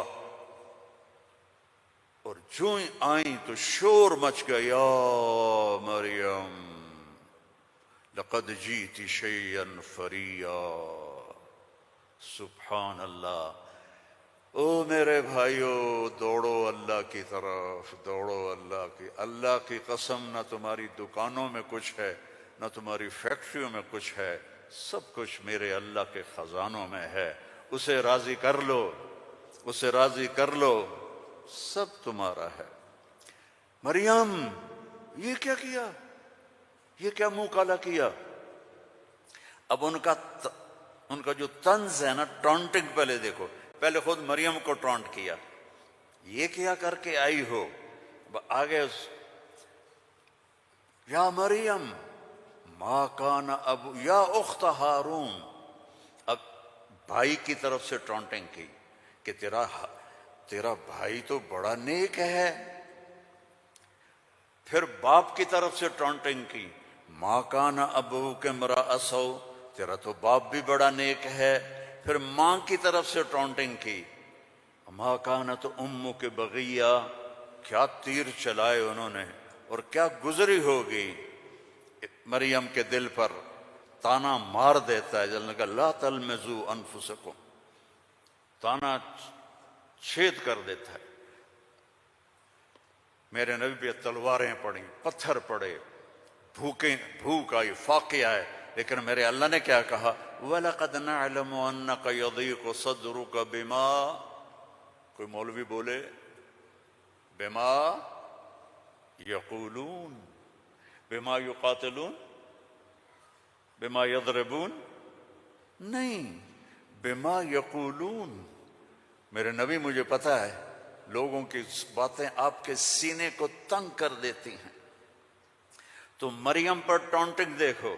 اور جو آئیں تو شور مچ گیا، یا مریم لقد جیت شیئا فریا۔ سبحان اللہ۔ او میرے بھائیو، دوڑو اللہ کی طرف، دوڑو اللہ کی۔ اللہ کی قسم، نہ تمہاری دکانوں میں کچھ ہے، نہ تمہاری فیکٹریوں میں کچھ ہے، سب کچھ میرے اللہ کے خزانوں میں ہے۔ اسے راضی کر لو، اسے راضی کر لو، سب تمہارا ہے۔ مریم یہ کیا کیا، یہ کیا منہ کالا کیا؟ اب ان کا جو طنز ہے نا، ٹونٹنگ، پہلے دیکھو، پہلے خود مریم کو ٹونٹ کیا، یہ کیا کر کے آئی ہو، آگے یا مریم ما کان ابو یا اخت ہارون، اب بھائی کی طرف سے ٹونٹنگ کی کہ تیرا بھائی تو بڑا نیک ہے۔ پھر باپ کی طرف سے ٹونٹنگ کی، ما کان ابوک امرأ سوء، تیرا تو باپ بھی بڑا نیک ہے۔ پھر ماں کی طرف سے ٹونٹنگ کی، ما کانت امک بغیہ، کیا تیر چلائے انہوں نے، اور کیا گزری ہوگی مریم کے دل پر، تانا مار دیتا ہے، جلنے کا لا تلمزوا انفسکم، تانا چھید کر دیتا ہے۔ میرے نبی پہ تلواریں پڑیں، پتھر پڑے، بھوک آئی، فاقے آئے، لیکن میرے اللہ نے کیا کہا، وَلَقَدْ نَعْلَمُ أَنَّكَ يَضِيقُ صَدْرُكَ بِمَا، کوئی مولوی بولے بِمَا يَقُولُونَ، بِمَا يُقَاتِلُونَ، بِمَا يَضْرِبُونَ، نہیں، بما یقولون، میرے نبی مجھے پتہ ہے لوگوں کی باتیں آپ کے سینے کو تنگ کر دیتی ہیں. تو مریم پر ٹونٹنگ دیکھو،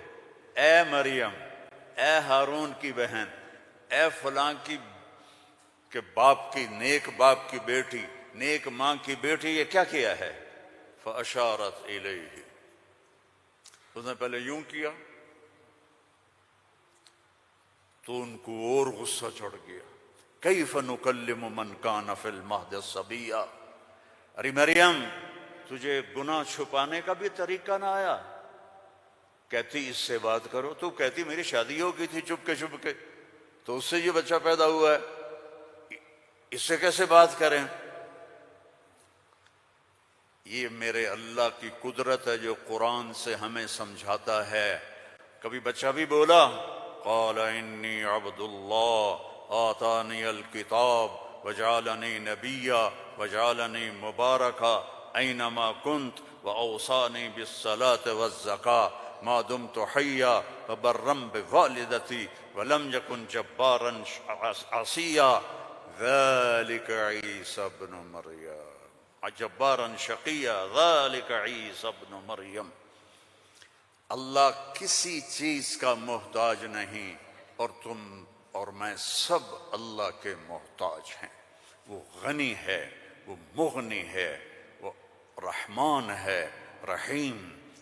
اے مریم، اے ہارون کی بہن، اے فلاں کی کہ باپ کی، نیک باپ کی بیٹی، نیک ماں کی بیٹی، یہ کیا کیا ہے؟ فَأَشَارَتْ إِلَيْهِ، اس نے پہلے یوں کیا تو ان کو اور غصہ چڑھ گیا. کیف نکلم من کان فی المہد صبیا، ارے مریم تجھے گناہ چھپانے کا بھی طریقہ نہ آیا؟ کہتی اس سے بات کرو. تو کہتی میری شادی ہو گئی تھی چپ کے تو اس سے یہ بچہ پیدا ہوا ہے، اس سے کیسے بات کریں؟ یہ میرے اللہ کی قدرت ہے جو قرآن سے ہمیں سمجھاتا ہے. کبھی بچہ بھی بولا قال انی عبد اللہ آتانی الکتاب وجعلنی نبیا وجعلنی مبارکا اینما کنت واوصانی بالصلاة والزکاة ما دمت حیا وبرا بوالدتی ولم یکن جبارا عصیا ذلک عیسی ابن مریم جبارا شقیا ذلک عیسی ابن مریم. اللہ کسی چیز کا محتاج نہیں، اور تم اور میں سب اللہ کے محتاج ہیں. وہ غنی ہے، وہ مغنی ہے، وہ رحمان ہے، رحیم،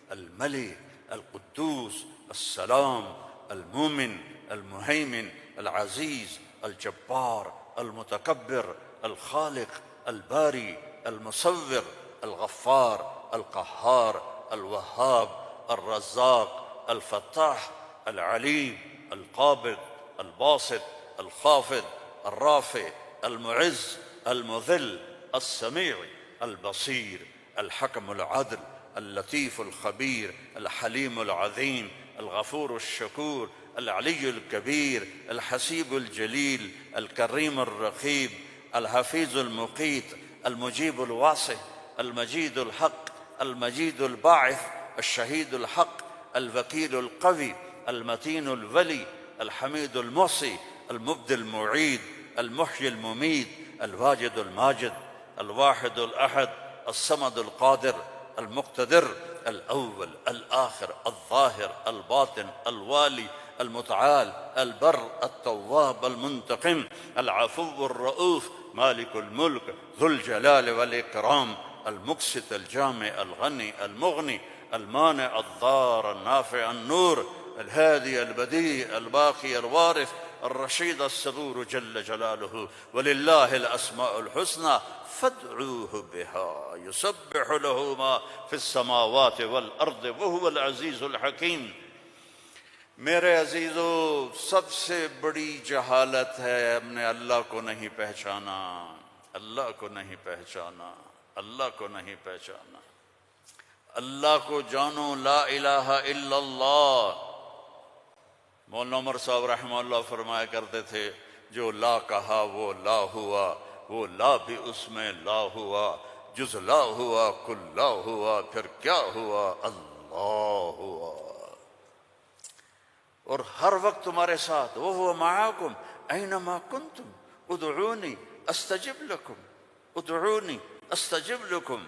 الملک، القدوس، السلام، المومن، المہیمن، العزیز، الجبار، المتکبر، الخالق، الباری، المصور، الغفار، القہار، الوہاب، الرزاق، الفتاح، العلیم، القابض، الباسط، الخافض، الرافع، المعز، المذل، السمیع، البصیر، الحکم العدل، اللطیف الخبیر، الحلیم العظیم، الغفور الشکور، العلی الکبیر، الحسیب الجلیل، الکریم الرقیب، الحفیظ المقیت، المجیب الواسع، المجید الحق، المجید الباعث، الشہید الحق، الوکیل القوی، المتین الولی، الحمید المحصی، المبدی المعید، المحیی الممید، الواجد الماجد، الواحد الأحد، الصمد القادر، المقتدر، الأول الآخر الظاهر الباطن الوالي المتعال البر التواب المنتقم العفو الرؤوف مالك الملك ذو الجلال والإكرام المقسط الجامع الغني المغني المانع الضار النافع النور الهادي البديع الباقي الوارث الرشيد الصبور جل جلاله ولله الأسماء الحسنى فادعوه بها يسبح له ما في السماوات والأرض وهو العزيز الحكيم. میرے عزیزو، سب سے بڑی جہالت ہے ہم نے اللہ کو نہیں پہچانا، اللہ کو نہیں پہچانا، اللہ کو نہیں پہچانا. اللہ کو جانو، لا الہ الا اللہ. مولانا عمر صاحب رحمہ اللہ فرمایا کرتے تھے جو لا کہا وہ لا ہوا، وہ لا بھی اس میں لا ہوا، جز لا ہوا کل لا ہوا، پھر کیا ہوا؟ اللہ ہوا. اور ہر وقت تمہارے ساتھ، وَهُوَ مَعَكُمْ أَيْنَمَا كُنْتُمْ ادعونی استجب لکم، ادعونی استجب لکم.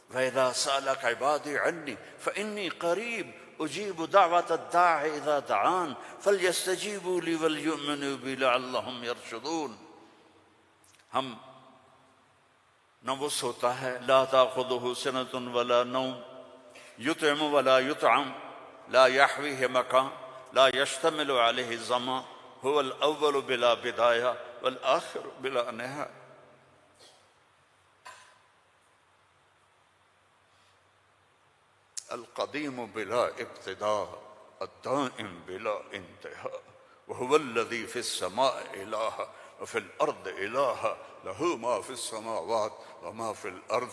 وَإِذَا سَأَلَكَ عِبَادِي عَنِّي فَإِنِّي قَرِيبٌ أُجِيبُ دَعْوَةَ الدَّاعِ إِذَا دَعَانِ فَلْيَسْتَجِيبُوا لِي وَلْيُؤْمِنُوا بِي لَعَلَّهُمْ يَرْشُدُونَ. ہم نہ وہ سوتا ہے، لا تأخذه سنة ولا نوم، يطعم ولا يطعم، لا يحويه مكان، لا يشتمل عليه الزمان، هو الأول بلا بداية والآخر بلا نهاية. القديم بلا ابتداء الدائم بلا انتهاء وهو الذي في السماء إله وفي الأرض إله له ما في السماوات وما في الأرض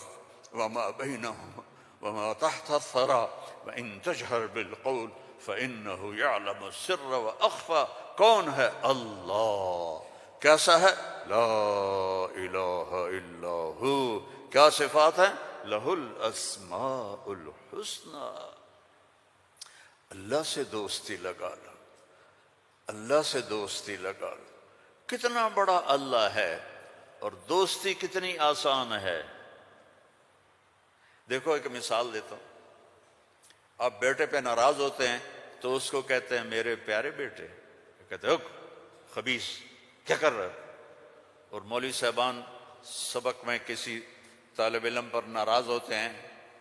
وما بينهما وما تحت الثرى وإن تجهر بالقول فإنه يعلم السر وأخفى. کون ہے؟ اللہ. کیسا ہے؟ لا الہ الا ہو. کیا صفات ہیں؟ لہ الاسماء الحسنى. اللہ سے دوستی لگا لو، اللہ سے دوستی لگا لو. کتنا بڑا اللہ ہے اور دوستی کتنی آسان ہے. دیکھو ایک مثال دیتا ہوں. آپ بیٹے پہ ناراض ہوتے ہیں تو اس کو کہتے ہیں میرے پیارے بیٹے، کہتے ہیں خبیث کیا کر رہے ہو. اور مولوی صاحبان سبق میں کسی طالب علم پر ناراض ہوتے ہیں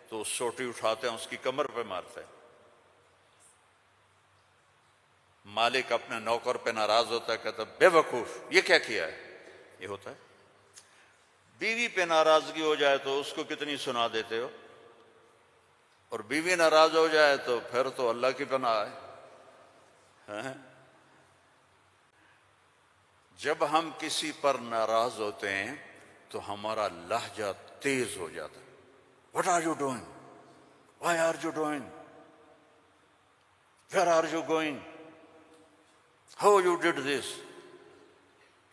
تو سوٹی اٹھاتے ہیں اس کی کمر پہ مارتے ہیں. مالک اپنے نوکر پہ ناراض ہوتا ہے، کہتا ہے بے وقوف یہ کیا کیا ہے. یہ ہوتا ہے. بیوی پہ ناراضگی ہو جائے تو اس کو کتنی سنا دیتے ہو، اور بیوی ناراض ہو جائے تو پھر تو اللہ کی پناہ ہے. جب ہم کسی پر ناراض ہوتے ہیں تو ہمارا لہجہ تیز ہو جاتا ہے. What are you doing? Why are you doing? Where are you going? How you did this?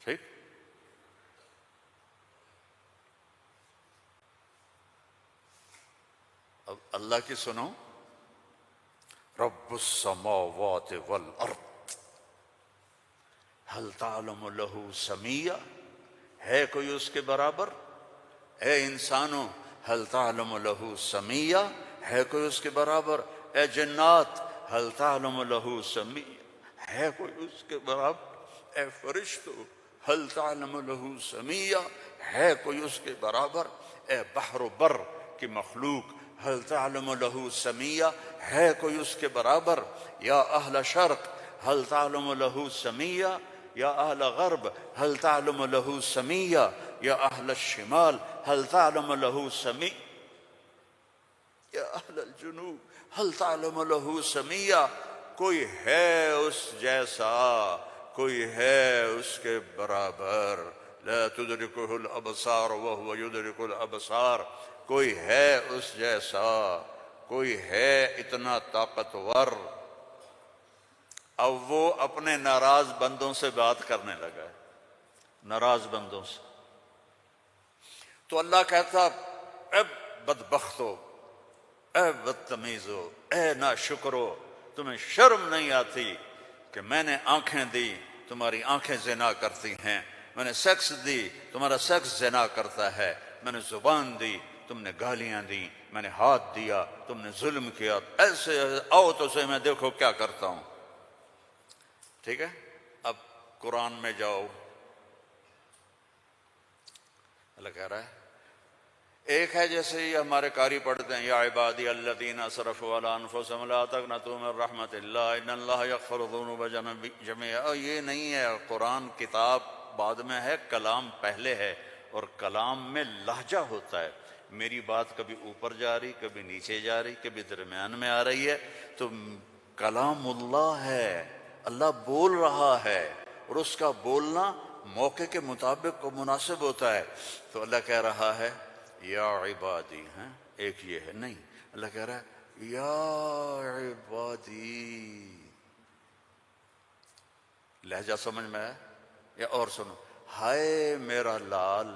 ٹھیک. اب اللہ کی سنو. رب السماوات والارض هل تعلم له سمیہ، ہے کوئی اس کے برابر؟ اے انسانوں هل تعلم له سمیہ، ہے کوئی اس کے برابر؟ اے جنات هل تعلم له سمیہ، ہے کوئی اس کے برابر؟ اے فرشتوں هل تعلم له سمیہ، ہے کوئی اس کے برابر؟ اے بحر و بر کی مخلوق هل تعلم له سمیہ، ہے کوئی اس کے برابر؟ یا اہل شرق هل تعلم له سمیہ، یا اہل غرب هل تعلم له سمیہ، یا اہل الشمال هل تعلم له سمیہ، یا اہل الجنوب هل تعلم له سمیہ. کوئی ہے اس جیسا، کوئی ہے اس کے برابر. لا تدرکہ الابصار وهو يدرک الابصار. کوئی ہے اس جیسا، کوئی ہے اتنا طاقتور. اب وہ اپنے ناراض بندوں سے بات کرنے لگا ہے، ناراض بندوں سے. تو اللہ کہتا اے بدبختو، اے بدتمیزو، اے ناشکرو، تمہیں شرم نہیں آتی کہ میں نے آنکھیں دی، تمہاری آنکھیں زنا کرتی ہیں. میں نے سیکس دی، تمہارا سیکس زنا کرتا ہے. میں نے زبان دی، تم نے گالیاں دی. میں نے ہاتھ دیا، تم نے ظلم کیا. ایسے آؤ تو صحیح میں دیکھو کیا کرتا ہوں. ٹھیک ہے. اب قرآن میں جاؤ. اللہ کہہ رہا ہے ایک ہے جیسے یہ ہمارے قاری پڑھتے ہیں یا عبادی الذین اسرفوا علی انفسہم لا تقنطوا من رحمت اللہ ان اللہ یغفر الذنوب جميعا. یہ نہیں ہے. قرآن کتاب بعد میں ہے، کلام پہلے ہے، اور کلام میں لہجہ ہوتا ہے. میری بات کبھی اوپر جا رہی، کبھی نیچے جا رہی، کبھی درمیان میں آ رہی ہے. تو کلام اللہ ہے، اللہ بول رہا ہے، اور اس کا بولنا موقع کے مطابق کو مناسب ہوتا ہے. تو اللہ کہہ رہا ہے یا عبادی. ہیں ایک یہ ہے نہیں، اللہ کہہ رہا ہے یا عبادی. لہجہ سمجھ میں ہے یا اور سنو. ہائے میرا لال،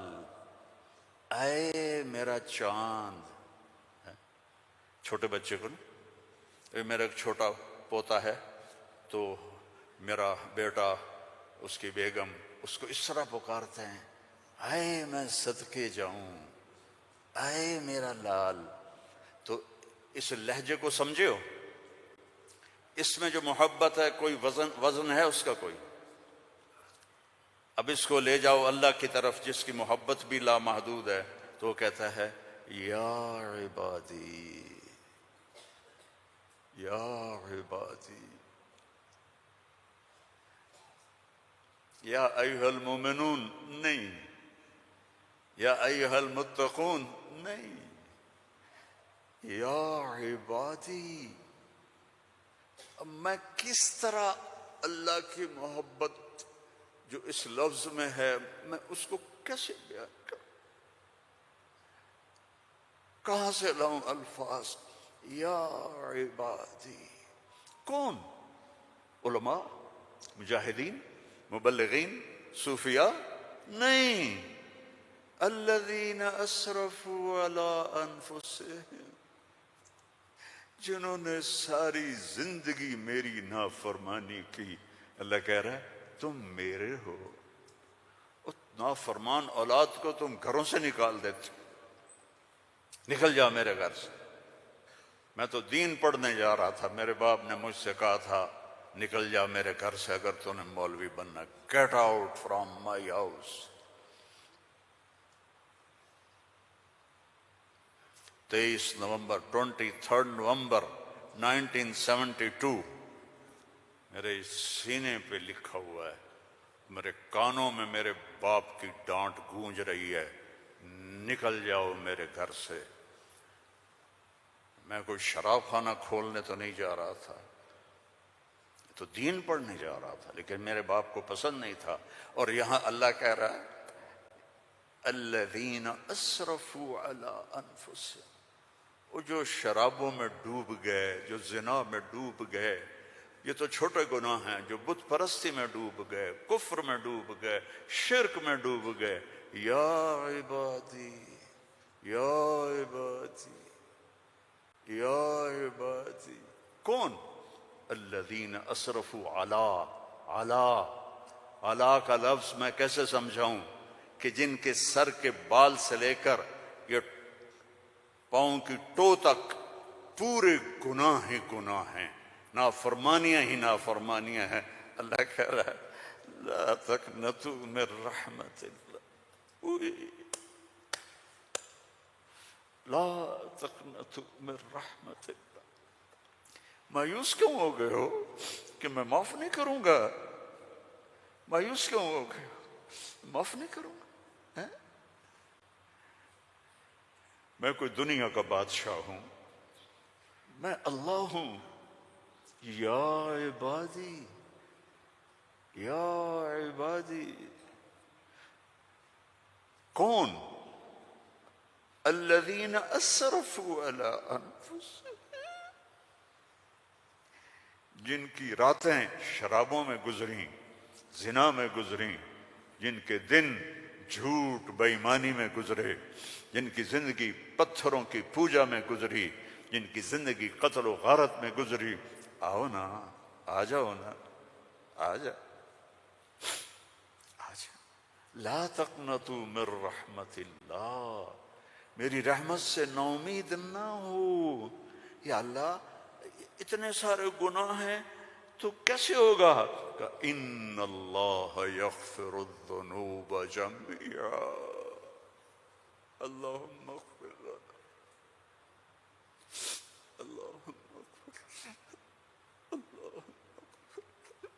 اے میرا چاند. چھوٹے بچے کو نا، میرا ایک چھوٹا پوتا ہے تو میرا بیٹا، اس کی بیگم اس کو اس طرح پکارتے ہیں اے میں صدقے جاؤں، اے میرا لال. تو اس لہجے کو سمجھے ہو؟ اس میں جو محبت ہے کوئی وزن ہے اس کا کوئی؟ اب اس کو لے جاؤ اللہ کی طرف جس کی محبت بھی لامحدود ہے، تو وہ کہتا ہے یا عبادی، یا عبادی، یا ایھا المومنون نہیں، یا ایھا المتقون نہیں، یا عبادی. اب میں کس طرح اللہ کی محبت جو اس لفظ میں ہے میں اس کو کیسے بیان کروں؟ کہاں سے لاؤں الفاظ؟ یا عبادی. کون؟ علماء، مجاہدین، مبلغین، صوفیاء؟ نہیں. الذین اسرفوا علی انفسہم، جنہوں نے ساری زندگی میری نافرمانی کی، اللہ کہہ رہا ہے تم میرے ہو، نافرمان اولاد کو تم گھروں سے نکال دیتے، نکل جا میرے گھر سے۔ میں تو دین پڑھنے جا رہا تھا، میرے باپ نے مجھ سے کہا تھا نکل جا میرے گھر سے اگر تو نے مولوی بننا، get out from my house. 23 نومبر 1972 میرے سینے پہ لکھا ہوا ہے، میرے کانوں میں میرے باپ کی ڈانٹ گونج رہی ہے، نکل جاؤ میرے گھر سے۔ میں کوئی شراب خانہ کھولنے تو نہیں جا رہا تھا، تو دین پڑھنے جا رہا تھا، لیکن میرے باپ کو پسند نہیں تھا۔ اور یہاں اللہ کہہ رہا ہے الذین اسرفوا علی انفسہم، وہ جو شرابوں میں ڈوب گئے، جو زنا میں ڈوب گئے، یہ تو چھوٹے گناہ ہیں، جو بت پرستی میں ڈوب گئے، کفر میں ڈوب گئے، شرک میں ڈوب گئے، یا عبادی یا عبادی یا عبادی، کون؟ الذین اسرفوا علی کا لفظ میں کیسے سمجھاؤں کہ جن کے سر کے بال سے لے کر یہ پاؤں کی ٹو تک پورے گناہ ہی گناہ ہیں، نافرمانیاں ہی نافرمانیاں ہیں۔ اللہ کہہ رہا ہے لا تقنطوا من رحمت اللہ، لا تقنطوا من رحمت اللہ۔ مایوس کیوں ہو گئے ہو کہ میں معاف نہیں کروں گا؟ مایوس کیوں ہو گئے ہو؟ معاف نہیں کروں گا؟ میں کوئی دنیا کا بادشاہ ہوں؟ میں اللہ ہوں۔ یا عبادی یا عبادی، کون؟ الذین اسرفوا علی انفسہم، جن کی راتیں شرابوں میں گزریں، زنا میں گزریں، جن کے دن جھوٹ بے ایمانی میں گزرے، جن کی زندگی پتھروں کی پوجا میں گزری، جن کی زندگی قتل و غارت میں گزری۔ آؤ نا، آ جاؤ نا، آ جا لا تقنطوا من رحمت اللہ، میری رحمت سے نا امید نہ ہو۔ یا اللہ اتنے سارے گناہ ہیں تو کیسے ہوگا؟ کہ ان اللہ یغفر الذنوب جميعا، اللہم اغفر لنا، اللہم اغفر لنا، اللہم اغفر لنا۔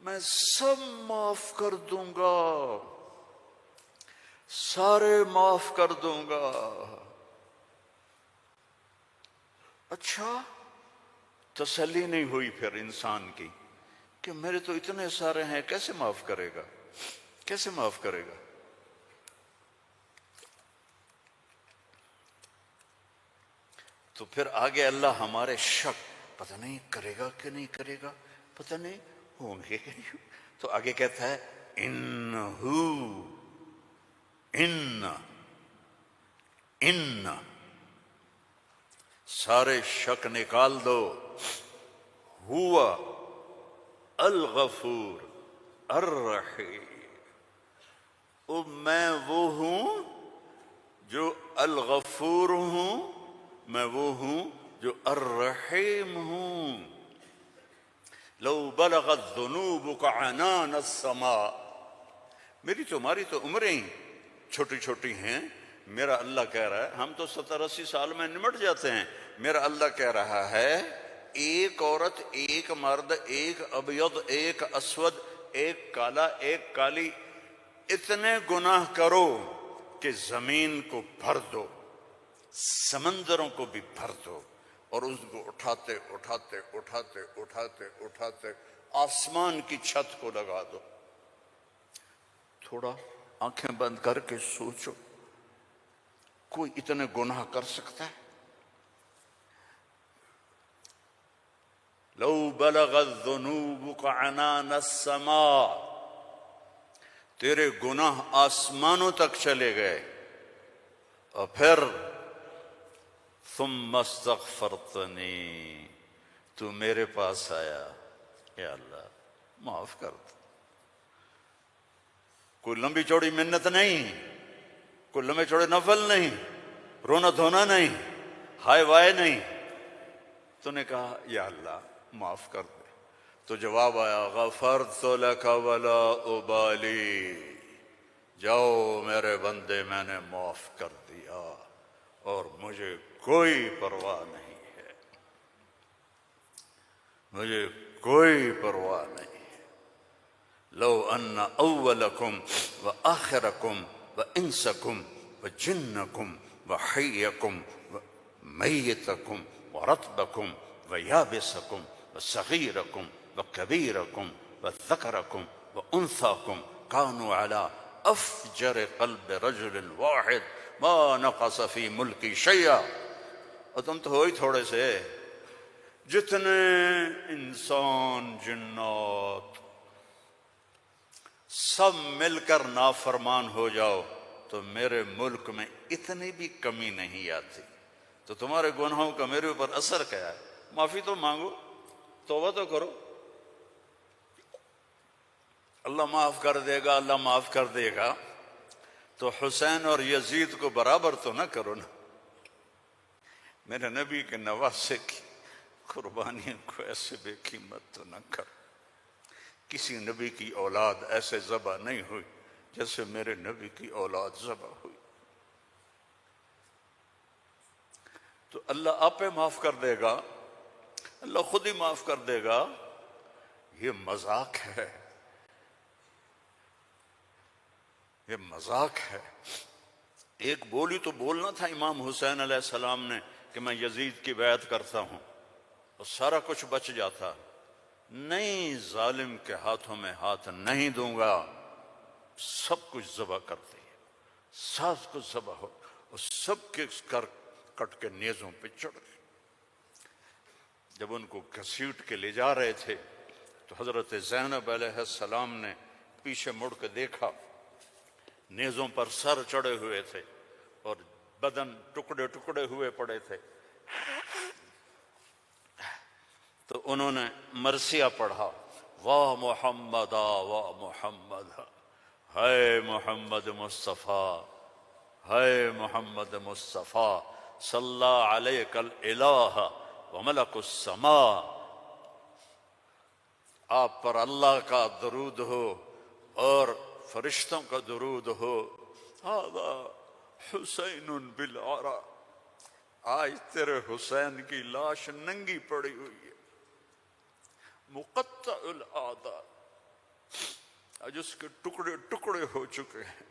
میں سب معاف کر دوں گا، سارے معاف کر دوں گا۔ اچھا، تسلی نہیں ہوئی پھر انسان کی کہ میرے تو اتنے سارے ہیں، کیسے معاف کرے گا؟ کیسے معاف کرے گا؟ تو پھر آگے اللہ ہمارے شک، پتہ نہیں کرے گا کہ نہیں کرے گا، پتہ نہیں ہوں گے کہ نہیں، تو آگے کہتا ہے ان سارے شک نکال دو، ہوا الغفور الرحیم، میں وہ ہوں جو الغفور ہوں، میں وہ ہوں جو الرحیم ہوں۔ لو بلغت ذنوبک عنان السماء، میری تمہاری تو عمریں ہی چھوٹی چھوٹی ہیں، میرا اللہ کہہ رہا ہے، ہم تو 70-80 سال میں نمٹ جاتے ہیں، میرا اللہ کہہ رہا ہے ایک عورت، ایک مرد، ایک ابیض، ایک اسود، ایک کالا، ایک کالی، اتنے گناہ کرو کہ زمین کو بھر دو، سمندروں کو بھی بھر دو، اور اس کو اٹھاتے اٹھاتے اٹھاتے اٹھاتے اٹھاتے آسمان کی چھت کو لگا دو۔ تھوڑا آنکھیں بند کر کے سوچو، کوئی اتنے گناہ کر سکتا ہے؟ لو بلغت ذنوبک عنان السماء، تیرے گناہ آسمانوں تک چلے گئے، اور پھر ثم استغفرتنی، تو میرے پاس آیا، یا اللہ معاف کر دو۔ کوئی لمبی چوڑی منت نہیں، کوئی لمبے چوڑے نفل نہیں، رونا دھونا نہیں، ہائے وائے نہیں، تو نے کہا یا اللہ معاف کر دے، تو جواب آیا غفرت لک ولا ابالی، جاؤ میرے بندے میں نے معاف کر دیا اور مجھے کوئی پرواہ نہیں ہے، مجھے کوئی پرواہ نہیں ہے۔ لو ان اولکم وآخرکم وانسکم وجنکم وحیکم ومیتکم ورطبکم ویابسکم وصغیرکم وکبیرکم وذکرکم وانثاکم کانوا علی افجر قلب رجل واحد ما نقص فی ملکی شیئا۔ اور تم تو ہو ہی تھوڑے سے، جتنے انسان جنات سب مل کر نافرمان ہو جاؤ تو میرے ملک میں اتنی بھی کمی نہیں آتی، تو تمہارے گناہوں کا میرے اوپر اثر کیا ہے؟ معافی تو مانگو، توبہ تو کرو، اللہ معاف کر دے گا، اللہ معاف کر دے گا۔ تو حسین اور یزید کو برابر تو نہ کرو نا، میرے نبی کے نواسے کی قربانیوں کو ایسے بے قیمت تو نہ کرو۔ کسی نبی کی اولاد ایسے ذبح نہیں ہوئی جیسے میرے نبی کی اولاد ذبح ہوئی، تو اللہ آپ پہ معاف کر دے گا، اللہ خود ہی معاف کر دے گا۔ یہ مذاق ہے، یہ مذاق ہے۔ ایک بولی تو بولنا تھا امام حسین علیہ السلام نے کہ میں یزید کی بیعت کرتا ہوں اور سارا کچھ بچ جاتا، نہیں، ظالم کے ہاتھوں میں ہاتھ نہیں دوں گا، سب کچھ ذبح کر دیا، سب کچھ ذبح ہو، اور سب کے کٹ کے نیزوں پہ چڑھ گئے۔ جب ان کو گھسیٹ کے لے جا رہے تھے تو حضرت زینب علیہ السلام نے پیچھے مڑ کے دیکھا، نیزوں پر سر چڑھے ہوئے تھے اور بدن ٹکڑے ٹکڑے ہوئے پڑے تھے، تو انہوں نے مرثیہ پڑھا، واہ محمدا واہ محمد، ہے محمد مصطفیٰ، ہے محمد مصطفیٰ، صلی علیک الالہ وملک السماء، آپ پر اللہ کا درود ہو اور فرشتوں کا درود ہو۔ ھذا حسین بالعرا، آج تیرے حسین کی لاش ننگی پڑی ہوئی ہے، مقطع الاعضاء، آج اس کے ٹکڑے ٹکڑے ہو چکے ہیں،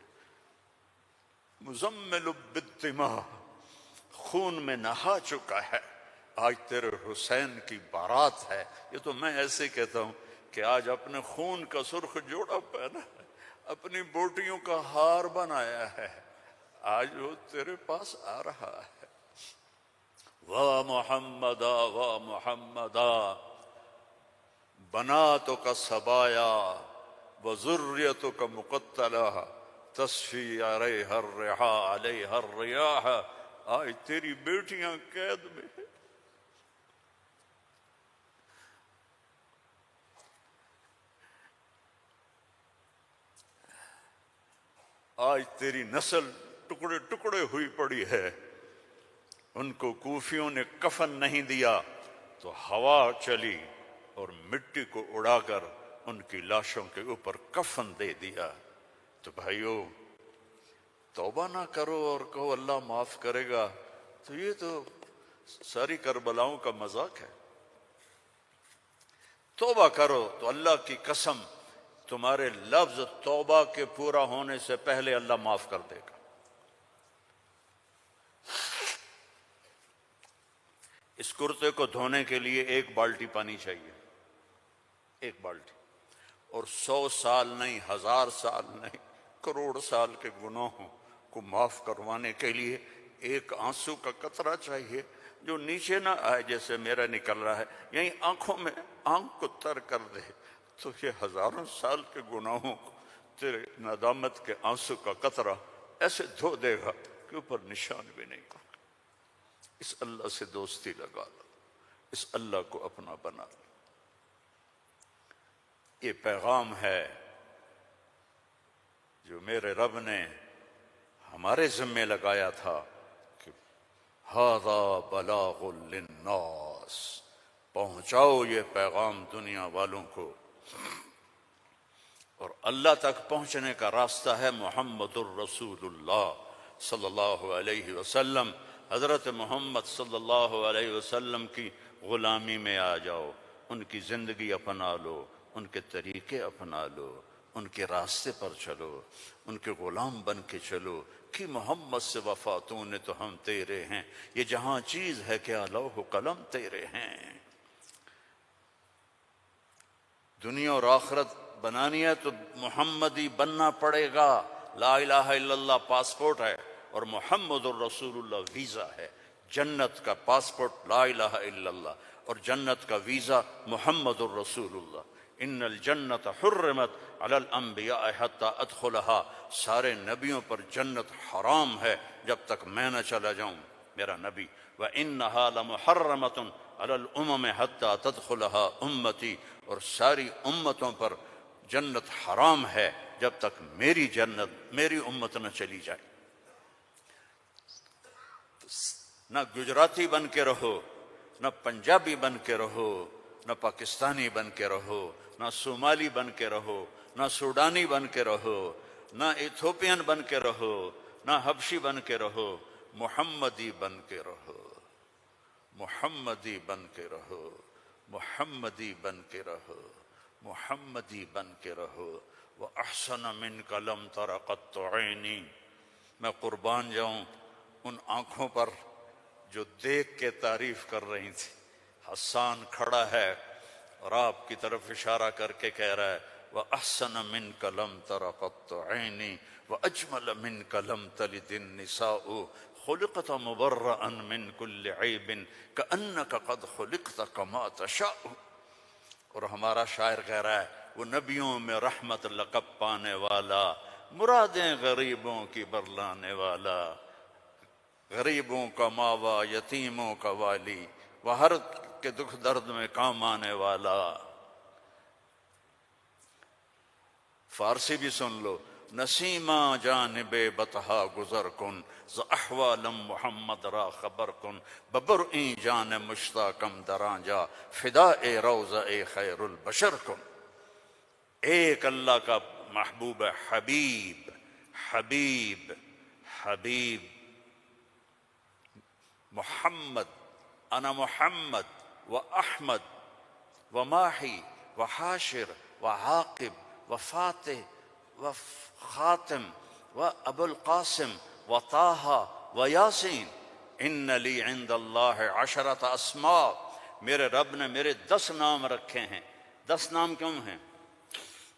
مزمل بالدماء، خون میں نہا چکا ہے، آج تیرے حسین کی بارات ہے۔ یہ تو میں ایسے کہتا ہوں کہ آج اپنے خون کا سرخ جوڑا پہنا ہے، اپنی بوٹیوں کا ہار بنایا ہے، آج وہ تیرے پاس آ رہا ہے۔ واہ محمدا واہ محمدا، بناتک سبایا وذریتک مقتلہ، تصفی علیہ الرحا علیہ الریاح، آج تیری بیٹیاں قید میں ہیں، آج تیری نسل ٹکڑے ٹکڑے ہوئی پڑی ہے۔ ان کو کوفیوں نے کفن نہیں دیا تو ہوا چلی اور مٹی کو اڑا کر ان کی لاشوں کے اوپر کفن دے دیا۔ تو بھائیو، توبہ نہ کرو اور کہو اللہ معاف کرے گا، تو یہ تو ساری کربلاؤں کا مذاق ہے۔ توبہ کرو تو اللہ کی قسم تمہارے لفظ توبہ کے پورا ہونے سے پہلے اللہ معاف کر دے گا۔ اس کرتے کو دھونے کے لیے 1 بالٹی پانی چاہیے، 1 بالٹی، اور 100 سال نہیں، 1000 سال نہیں، کروڑ سال کے گناہوں کو معاف کروانے کے لیے 1 آنسو کا قطرہ چاہیے جو نیچے نہ آئے جیسے میرا نکل رہا ہے، یہیں آنکھوں میں آنکھ کو تر کر دے، تو یہ ہزاروں سال کے گناہوں کو تیرے ندامت کے آنسو کا قطرہ ایسے دھو دے گا کہ اوپر نشان بھی نہیں ہوگا۔ اس اللہ سے دوستی لگا لو، اس اللہ کو اپنا بنا لو۔ یہ پیغام ہے جو میرے رب نے ہمارے ذمے لگایا تھا کہ ھذا بلاغ للناس، پہنچاؤ یہ پیغام دنیا والوں کو۔ اور اللہ تک پہنچنے کا راستہ ہے محمد الرسول اللہ صلی اللہ علیہ وسلم۔ حضرت محمد صلی اللہ علیہ وسلم کی غلامی میں آ جاؤ، ان کی زندگی اپنا لو، ان کے طریقے اپنا لو، ان کے راستے پر چلو، ان کے غلام بن کے چلو کہ محمد سے وفا تو نے تو ہم تیرے ہیں، یہ جہاں چیز ہے کیا لوح و قلم تیرے ہیں۔ دنیا اور آخرت بنانی ہے تو محمدی بننا پڑے گا۔ لا الہ الا اللہ پاسپورٹ ہے اور محمد الرسول اللہ ویزا ہے۔ جنت کا پاسپورٹ لا الہ الا اللہ اور جنت کا ویزا محمد الرسول اللہ۔ ان الجنت حرمت علی الانبیاء حتی ادخلہا، سارے نبیوں پر جنت حرام ہے جب تک میں نہ چلا جاؤں، میرا نبی۔ وَإِنَّهَا لَمُحَرَّمَةٌ عَلَى الْأُمَمِ حَتَّى تَدْخُلَهَا أُمَّتِي، اور ساری امتوں پر جنت حرام ہے جب تک میری جنت، میری امت نہ چلی جائے۔ نہ گجراتی بن کے رہو، نہ پنجابی بن کے رہو، نہ پاکستانی بن کے رہو، نہ صومالی بن کے رہو، نہ سوڈانی بن کے رہو، نہ ایتھوپین بن کے رہو، نہ حبشی بن کے رہو، محمدی بن کے رہو، محمدی بن کے رہو، محمدی بن کے رہو، محمدی بن کے رہو۔ وَأَحْسَنَ مِنْكَ لَمْ تَرَ قَطُّ عَيْنِي، میں قربان جاؤں ان آنکھوں پر جو دیکھ کے تعریف کر رہی تھی۔ حسان کھڑا ہے اور آپ کی طرف اشارہ کر کے کہہ رہا ہے وَأَحْسَنَ مِنْكَ لَمْ تَرَ قَطُّ عَيْنِي وَأَجْمَلَ مِنْكَ لَمْ تَلِدِ النِّسَاءُ خُلِقْتَ مُبَرَّأً مِنْ كُلِّ عَيْبٍ كَأَنَّكَ قَدْ خُلِقْتَ كَمَا تَشَاءُ۔ اور ہمارا شاعر کہہ رہا ہے وہ نبیوں میں رحمت لقب پانے والا، مرادیں غریبوں کی برلانے والا، غریبوں کا ماوا، یتیموں کا والی، وہ ہر کے دکھ درد میں کام آنے والا۔ فارسی بھی سن لو، نسیمہ جانب بطحا گزر کن، ز احوالم محمد را خبر کن، ببرئیں جان مشتاقم دراں جا، فدائے روضہ خیر البشر کن۔ ایک اللہ کا محبوب ہے، حبیب حبیب حبیب محمد۔ انا محمد و احمد و ماہی و حاشر و عاقب و فاتح و خاتم و ابو القاسم و طٰہٰ و یاسین۔ ان لی عند اللہ عشرۃ اسماء، میرے رب نے میرے 10 نام رکھے ہیں۔ 10 نام کیوں ہیں؟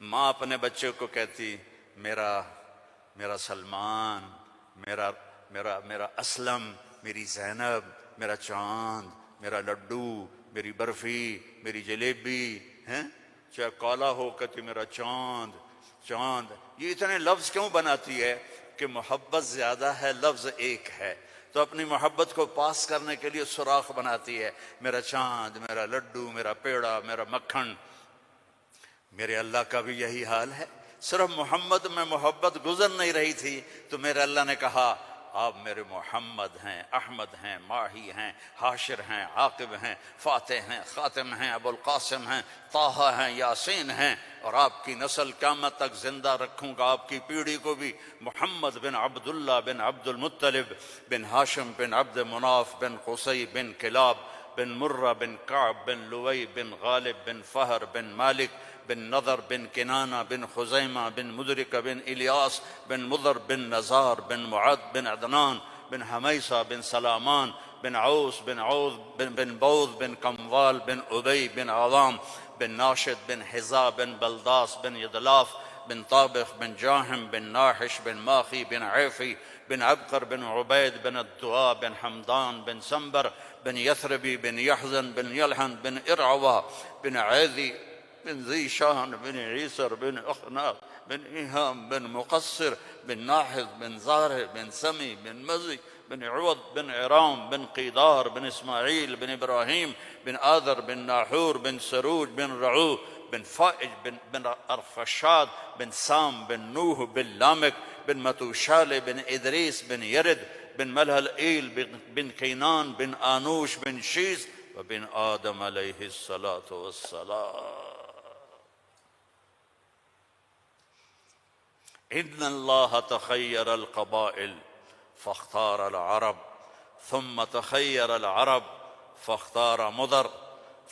ماں اپنے بچے کو کہتی میرا سلمان، میرا اسلم، میری زینب، میرا چاند، میرا لڈو، میری برفی، میری جلیبی، ہیں؟ چاہے کالا ہو کہتی میرا چاند چاند۔ یہ اتنے لفظ کیوں بناتی ہے؟ کہ محبت زیادہ ہے، لفظ ایک ہے، تو اپنی محبت کو پاس کرنے کے لیے سوراخ بناتی ہے، میرا چاند، میرا لڈو، میرا پیڑا، میرا مکھن۔ میرے اللہ کا بھی یہی حال ہے۔ صرف محمد میں محبت گزر نہیں رہی تھی تو میرے اللہ نے کہا آپ میرے محمد ہیں، احمد ہیں، ماہی ہیں، حاشر ہیں، عاقب ہیں، فاتح ہیں، خاتم ہیں، ابو القاسم ہیں، طٰہٰ ہیں، یاسین ہیں، اور آپ کی نسل قیامت تک زندہ رکھوں گا، آپ کی پیڑھی کو بھی۔ محمد بن عبداللہ بن عبد المطلب بن ہاشم بن عبد مناف بن قصی بن کلاب بن مرہ بن کعب بن لوی بن غالب بن فہر بن مالک بن نضر بن کنانہ بن خزیمہ بن مدرکہ بن الیاس بن مضر بن نزار بن معد بن عدنان بن حمیسہ بن سلامان بن عوس بن عوذ بن بوذ بن کموال بن ابی بن عوام بن ناشد بن حذا بن بلداس بن یدلاف بن طابخ بن جاہم بن ناحش بن ماخی بن عیفی بن عبقر بن عبید بن الدعاء بن حمدان بن سنبر بن یثربی بن یحزن بن یلحن بن ارعوہ بن عیذی بن ذیشان بن عیسر بن اخناق بن ایہام بن مقصر بن ناحذ بن زارع بن سمی بن مزی بن عوض بن عرام بن قیدار بن اسماعیل بن ابراہیم بن آذر بن ناحور بن سروج بن رعو بن فائج بن ارفشاد بن سام بن نوح بن لامک بن متوشال بن ادریس بن یرد بن ملهلئیل بن کینان بن آنوش بن شیس وبن آدم علیہ الصلاة والسلام. ان اللہ تخیر القبائل فاختار العرب ثم تخیر العرب فاختار مضر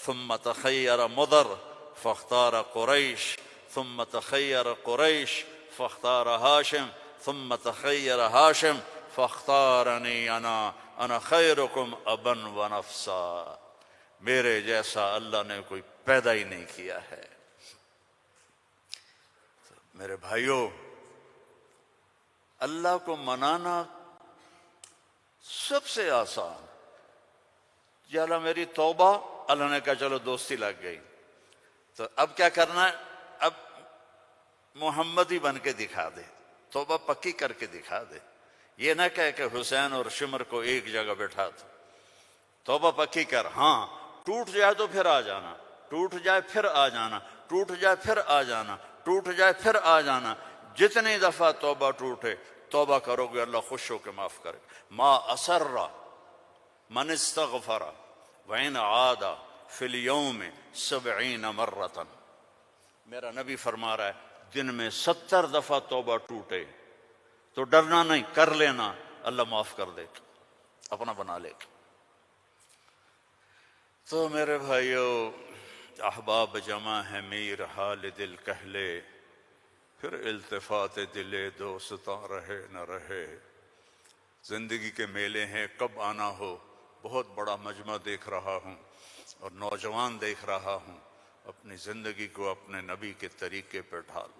ثم تخیر مضر فاختار قریش ثم تخیر قریش فاختار ہاشم ثم تخیر ہاشم فاختارنی انا خیرکم ابا و نفسا. میرے جیسا اللہ نے کوئی پیدا ہی نہیں کیا ہے. میرے بھائیوں، اللہ کو منانا سب سے آسان. یا اللہ میری توبہ، اللہ نے کہا چلو دوستی لگ گئی. تو اب کیا کرنا ہے؟ اب محمدی بن کے دکھا دے، توبہ پکی کر کے دکھا دے. یہ نہ کہے کہ حسین اور شمر کو ایک جگہ بیٹھا دو. توبہ پکی کر. ہاں ٹوٹ جائے تو پھر آ جانا، ٹوٹ جائے پھر آ جانا، ٹوٹ جائے پھر آ جانا، ٹوٹ جائے پھر آ جانا. جتنی دفعہ توبہ ٹوٹے توبہ کرو گے اللہ خوش ہو کے معاف کرے. ما اسر من استغفر وین عاد فی اليوم 70 مرۃ. میرا نبی فرما رہا ہے دن میں 70 دفعہ توبہ ٹوٹے تو ڈرنا نہیں، کر لینا، اللہ معاف کر دے، اپنا بنا لے. تو میرے بھائیو، احباب جمع ہے میر حال دل کہلے، پھر التفات دل دوستاں رہے نہ رہے. زندگی کے میلے ہیں، کب آنا ہو. بہت بڑا مجمع دیکھ رہا ہوں اور نوجوان دیکھ رہا ہوں. اپنی زندگی کو اپنے نبی کے طریقے پر ڈھال.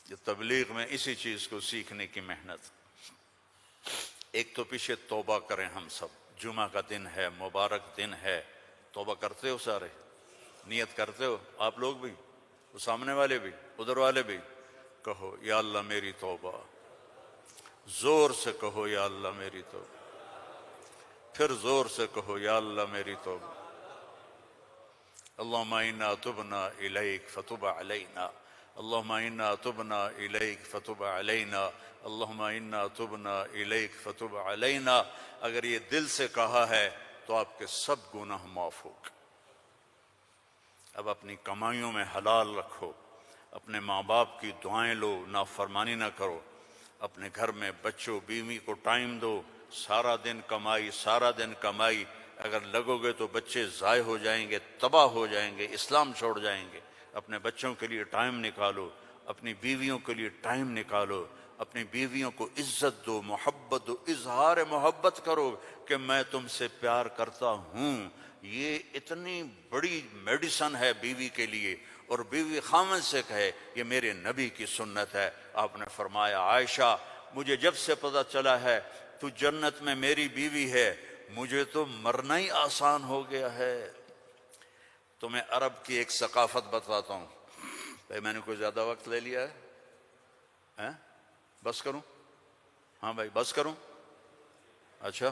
یہ تبلیغ میں اسی چیز کو سیکھنے کی محنت. ایک تو پیچھے توبہ کریں ہم سب. جمعہ کا دن ہے، مبارک دن ہے. توبہ کرتے ہو سارے؟ نیت کرتے ہو آپ لوگ بھی، وہ سامنے والے بھی، ادھر والے بھی؟ کہو یا اللہ میری توبہ. زور سے کہو یا اللہ میری توبہ. پھر زور سے کہو یا اللہ میری توبہ. اللہم انا تبنا الیک فتب علینا. اللہم انا تبنا الیک فتب علینا. اللہم انا تبنا الیک فتب علینا. اگر یہ دل سے کہا ہے تو آپ کے سب گناہ معاف ہو گئے. اب اپنی کمائیوں میں حلال رکھو، اپنے ماں باپ کی دعائیں لو، نافرمانی نہ کرو. اپنے گھر میں بچوں بیوی کو ٹائم دو. سارا دن کمائی، سارا دن کمائی. اگر لگو گے تو بچے ضائع ہو جائیں گے، تباہ ہو جائیں گے، اسلام چھوڑ جائیں گے. اپنے بچوں کے لیے ٹائم نکالو، اپنی بیویوں کے لیے ٹائم نکالو. اپنی بیویوں کو عزت دو، محبت دو، اظہار محبت کرو کہ میں تم سے پیار کرتا ہوں. یہ اتنی بڑی میڈیسن ہے بیوی کے لیے. اور بیوی خامن سے کہے یہ میرے نبی کی سنت ہے. آپ نے فرمایا عائشہ مجھے جب سے پتہ چلا ہے تو جنت میں میری بیوی ہے، مجھے تو مرنا ہی آسان ہو گیا ہے. تمہیں عرب کی ایک ثقافت بتاتا ہوں. بھائی میں نے کوئی زیادہ وقت لے لیا ہے؟ بس کروں؟ ہاں بھائی بس کروں؟ اچھا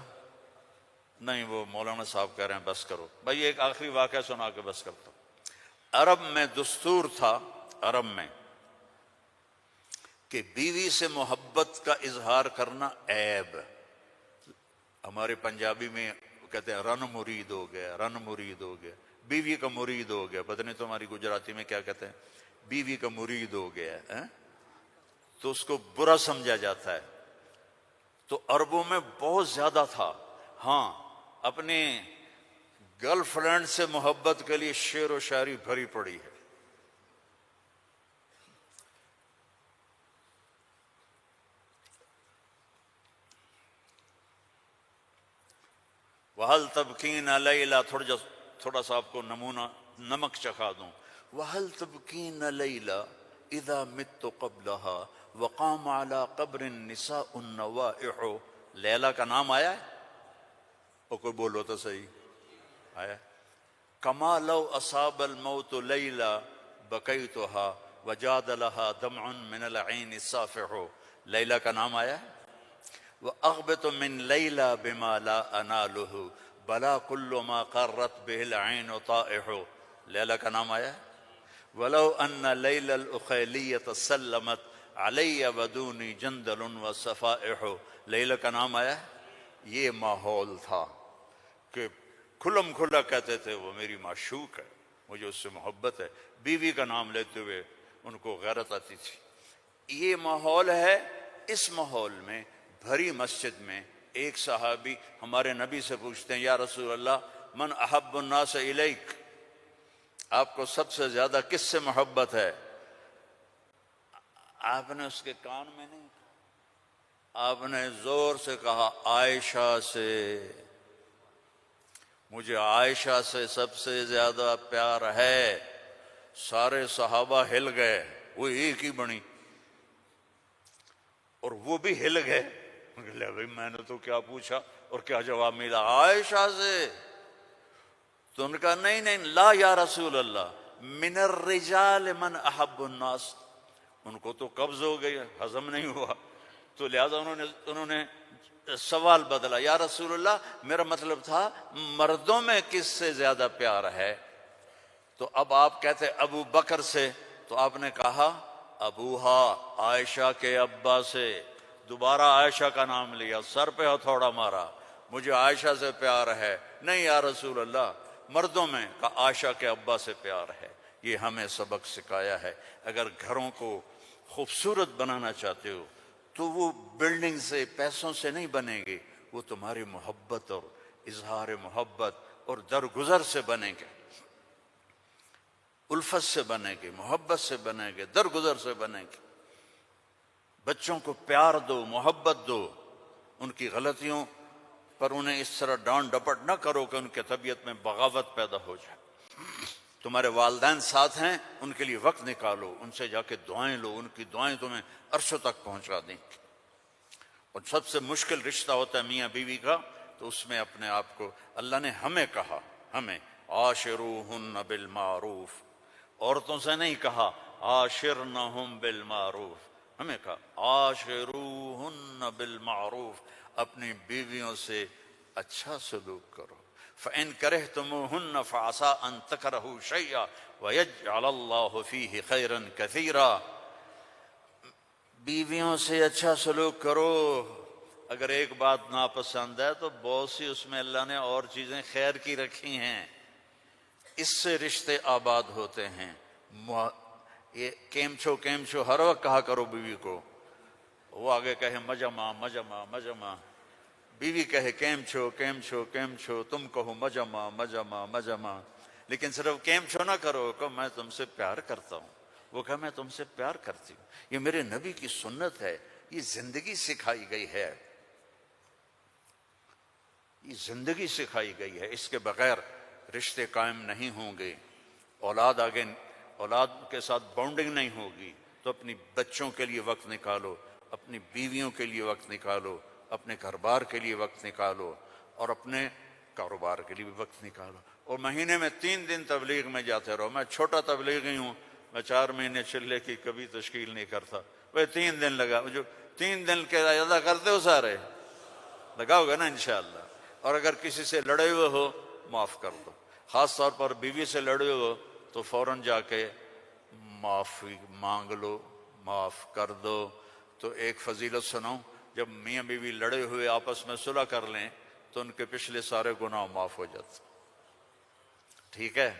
نہیں، وہ مولانا صاحب کہہ رہے ہیں بس کرو. بھائی ایک آخری واقعہ سنا کے بس کرتا ہوں. عرب میں دستور تھا، عرب میں، کہ بیوی سے محبت کا اظہار کرنا عیب. ہمارے پنجابی میں کہتے ہیں رن مرید ہو گیا، رن مرید ہو گیا، بیوی کا مرید ہو گیا. پتہ نہیں تمہاری گجراتی میں کیا کہتے ہیں، بیوی کا مرید ہو گیا ہے تو اس کو برا سمجھا جاتا ہے. تو عربوں میں بہت زیادہ تھا. ہاں اپنے گرل فرینڈ سے محبت کے لیے شعر و شاعری بھری پڑی ہے. وَهَلْ تَبْكِينَ لَيْلَا. تھوڑا سا آپ کو نمونہ نمک چکھا دوں. وَهَلْ تَبْكِينَ لَيْلَا اِذَا مِتُّ قَبْلَهَا وَقَامَ عَلَىٰ قَبْرٍ نِسَاءُ النَّوَائِحُ. لیلا کا نام آیا ہے؟ اور کوئی بولو تو صحیح آیا. کما لو اصاب الموت لیلا بکیتها وجاد لها دمع من العین الصافح. لیلا کا نام آیا ہے. وأغبط من لیلا بما لا انالہ بلا کل ما قرت به العین طائح. لیلا کا نام آیا ہے. ولو ان لیل الاخیلیۃ سلمت علی ودونی جندل وصفائح. لیلا کا نام آیا ہے. یہ ماحول تھا کہ کھلم کھلا کہتے تھے وہ میری معشوق ہے، مجھے اس سے محبت ہے. بیوی کا نام لیتے ہوئے ان کو غیرت آتی تھی. یہ ماحول ہے. اس ماحول میں بھری مسجد میں ایک صحابی ہمارے نبی سے پوچھتے ہیں، یا رسول اللہ من احب الناس الیک، آپ کو سب سے زیادہ کس سے محبت ہے؟ آپ نے اس کے کان میں نہیں کہا، آپ نے زور سے کہا عائشہ سے. مجھے عائشہ سے سب سے زیادہ پیار ہے. سارے صحابہ ہل گئے، وہ ایک ہی بنی اور وہ بھی ہل گئے. لے بھائی میں نے تو کیا پوچھا اور کیا جواب ملا؟ عائشہ سے. تو ان کا نہیں نہیں لا یا رسول اللہ من الرجال من احب الناس. ان کو تو قبض ہو گئی، ہضم نہیں ہوا، تو لہذا انہوں نے سوال بدلا، یا رسول اللہ میرا مطلب تھا مردوں میں کس سے زیادہ پیار ہے؟ تو اب آپ کہتے ابو بکر سے، تو آپ نے کہا ابوہا، عائشہ کے ابا سے. دوبارہ عائشہ کا نام لیا، سر پہ ہتھوڑا مارا، مجھے عائشہ سے پیار ہے. نہیں یا رسول اللہ مردوں میں کا عائشہ کے ابا سے پیار ہے. یہ ہمیں سبق سکھایا ہے. اگر گھروں کو خوبصورت بنانا چاہتے ہو تو وہ بلڈنگ سے، پیسوں سے نہیں بنے گی، وہ تمہاری محبت اور اظہار محبت اور درگزر سے بنے گے. الفت سے بنے گی، محبت سے بنے گی، درگزر سے بنے گی. بچوں کو پیار دو، محبت دو. ان کی غلطیوں پر انہیں اس طرح ڈانٹ ڈپٹ نہ کرو کہ ان کی طبیعت میں بغاوت پیدا ہو جائے. تمہارے والدین ساتھ ہیں، ان کے لیے وقت نکالو، ان سے جا کے دعائیں لو، ان کی دعائیں تمہیں عرشوں تک پہنچا دیں. اور سب سے مشکل رشتہ ہوتا ہے میاں بیوی کا، تو اس میں اپنے آپ کو اللہ نے ہمیں کہا، ہمیں عاشروہن بالمعروف. عورتوں سے نہیں کہا عاشرنہم بالمعروف، ہمیں کہا عاشروہن بالمعروف. اپنی بیویوں سے اچھا سلوک کرو. فَإِن كَرِهْتُمُوهُنَّ فَعَسَىٰ أَن تَكْرَهُوا شَيْئًا وَيَجْعَلَ اللَّهُ فِيهِ خَيْرًا كَثِيرًا. بیویوں سے اچھا سلوک کرو. اگر ایک بات ناپسند ہے تو بہت سی اس میں اللہ نے اور چیزیں خیر کی رکھی ہیں، اس سے رشتے آباد ہوتے ہیں. یہ کیم چھو ہر وقت کہا کرو بیوی کو. وہ آگے کہے مجمع مجمع مجمع، بیوی کہے کیم چھو، تم کہو مجمع مجمع مجمع. لیکن صرف کیم چھو نہ کرو، کہ میں تم سے پیار کرتا ہوں. وہ کہا میں تم سے پیار کرتی ہوں. یہ میرے نبی کی سنت ہے، یہ زندگی سکھائی گئی ہے، یہ زندگی سکھائی گئی ہے. اس کے بغیر رشتے قائم نہیں ہوں گے. اولاد کے ساتھ بانڈنگ نہیں ہوگی. تو اپنی بچوں کے لیے وقت نکالو، اپنی بیویوں کے لیے وقت نکالو، اپنے گھر بار کے لیے وقت نکالو، اور اپنے کاروبار کے لیے بھی وقت نکالو. اور مہینے میں 3 دن تبلیغ میں جاتے رہو. میں چھوٹا تبلیغی ہوں، میں 4 مہینے چلے کی کبھی تشکیل نہیں کرتا. وہ 3 دن لگا، جو 3 دن کے ادا کرتے ہو سارے لگاؤ گے نا انشاءاللہ. اور اگر کسی سے لڑے ہوئے ہو معاف کر دو. خاص طور پر بیوی سے لڑے ہو تو فوراً جا کے معافی مانگ لو، معاف کر دو. تو ایک فضیلت سناؤں، جب میاں بیوی لڑے ہوئے آپس میں صلح کر لیں تو ان کے پچھلے سارے گناہ معاف ہو جاتے. ٹھیک ہے؟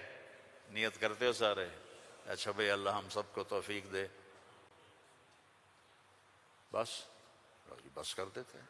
نیت کرتے ہو سارے؟ اچھا بھئی اللہ ہم سب کو توفیق دے. بس کر دیتے ہیں.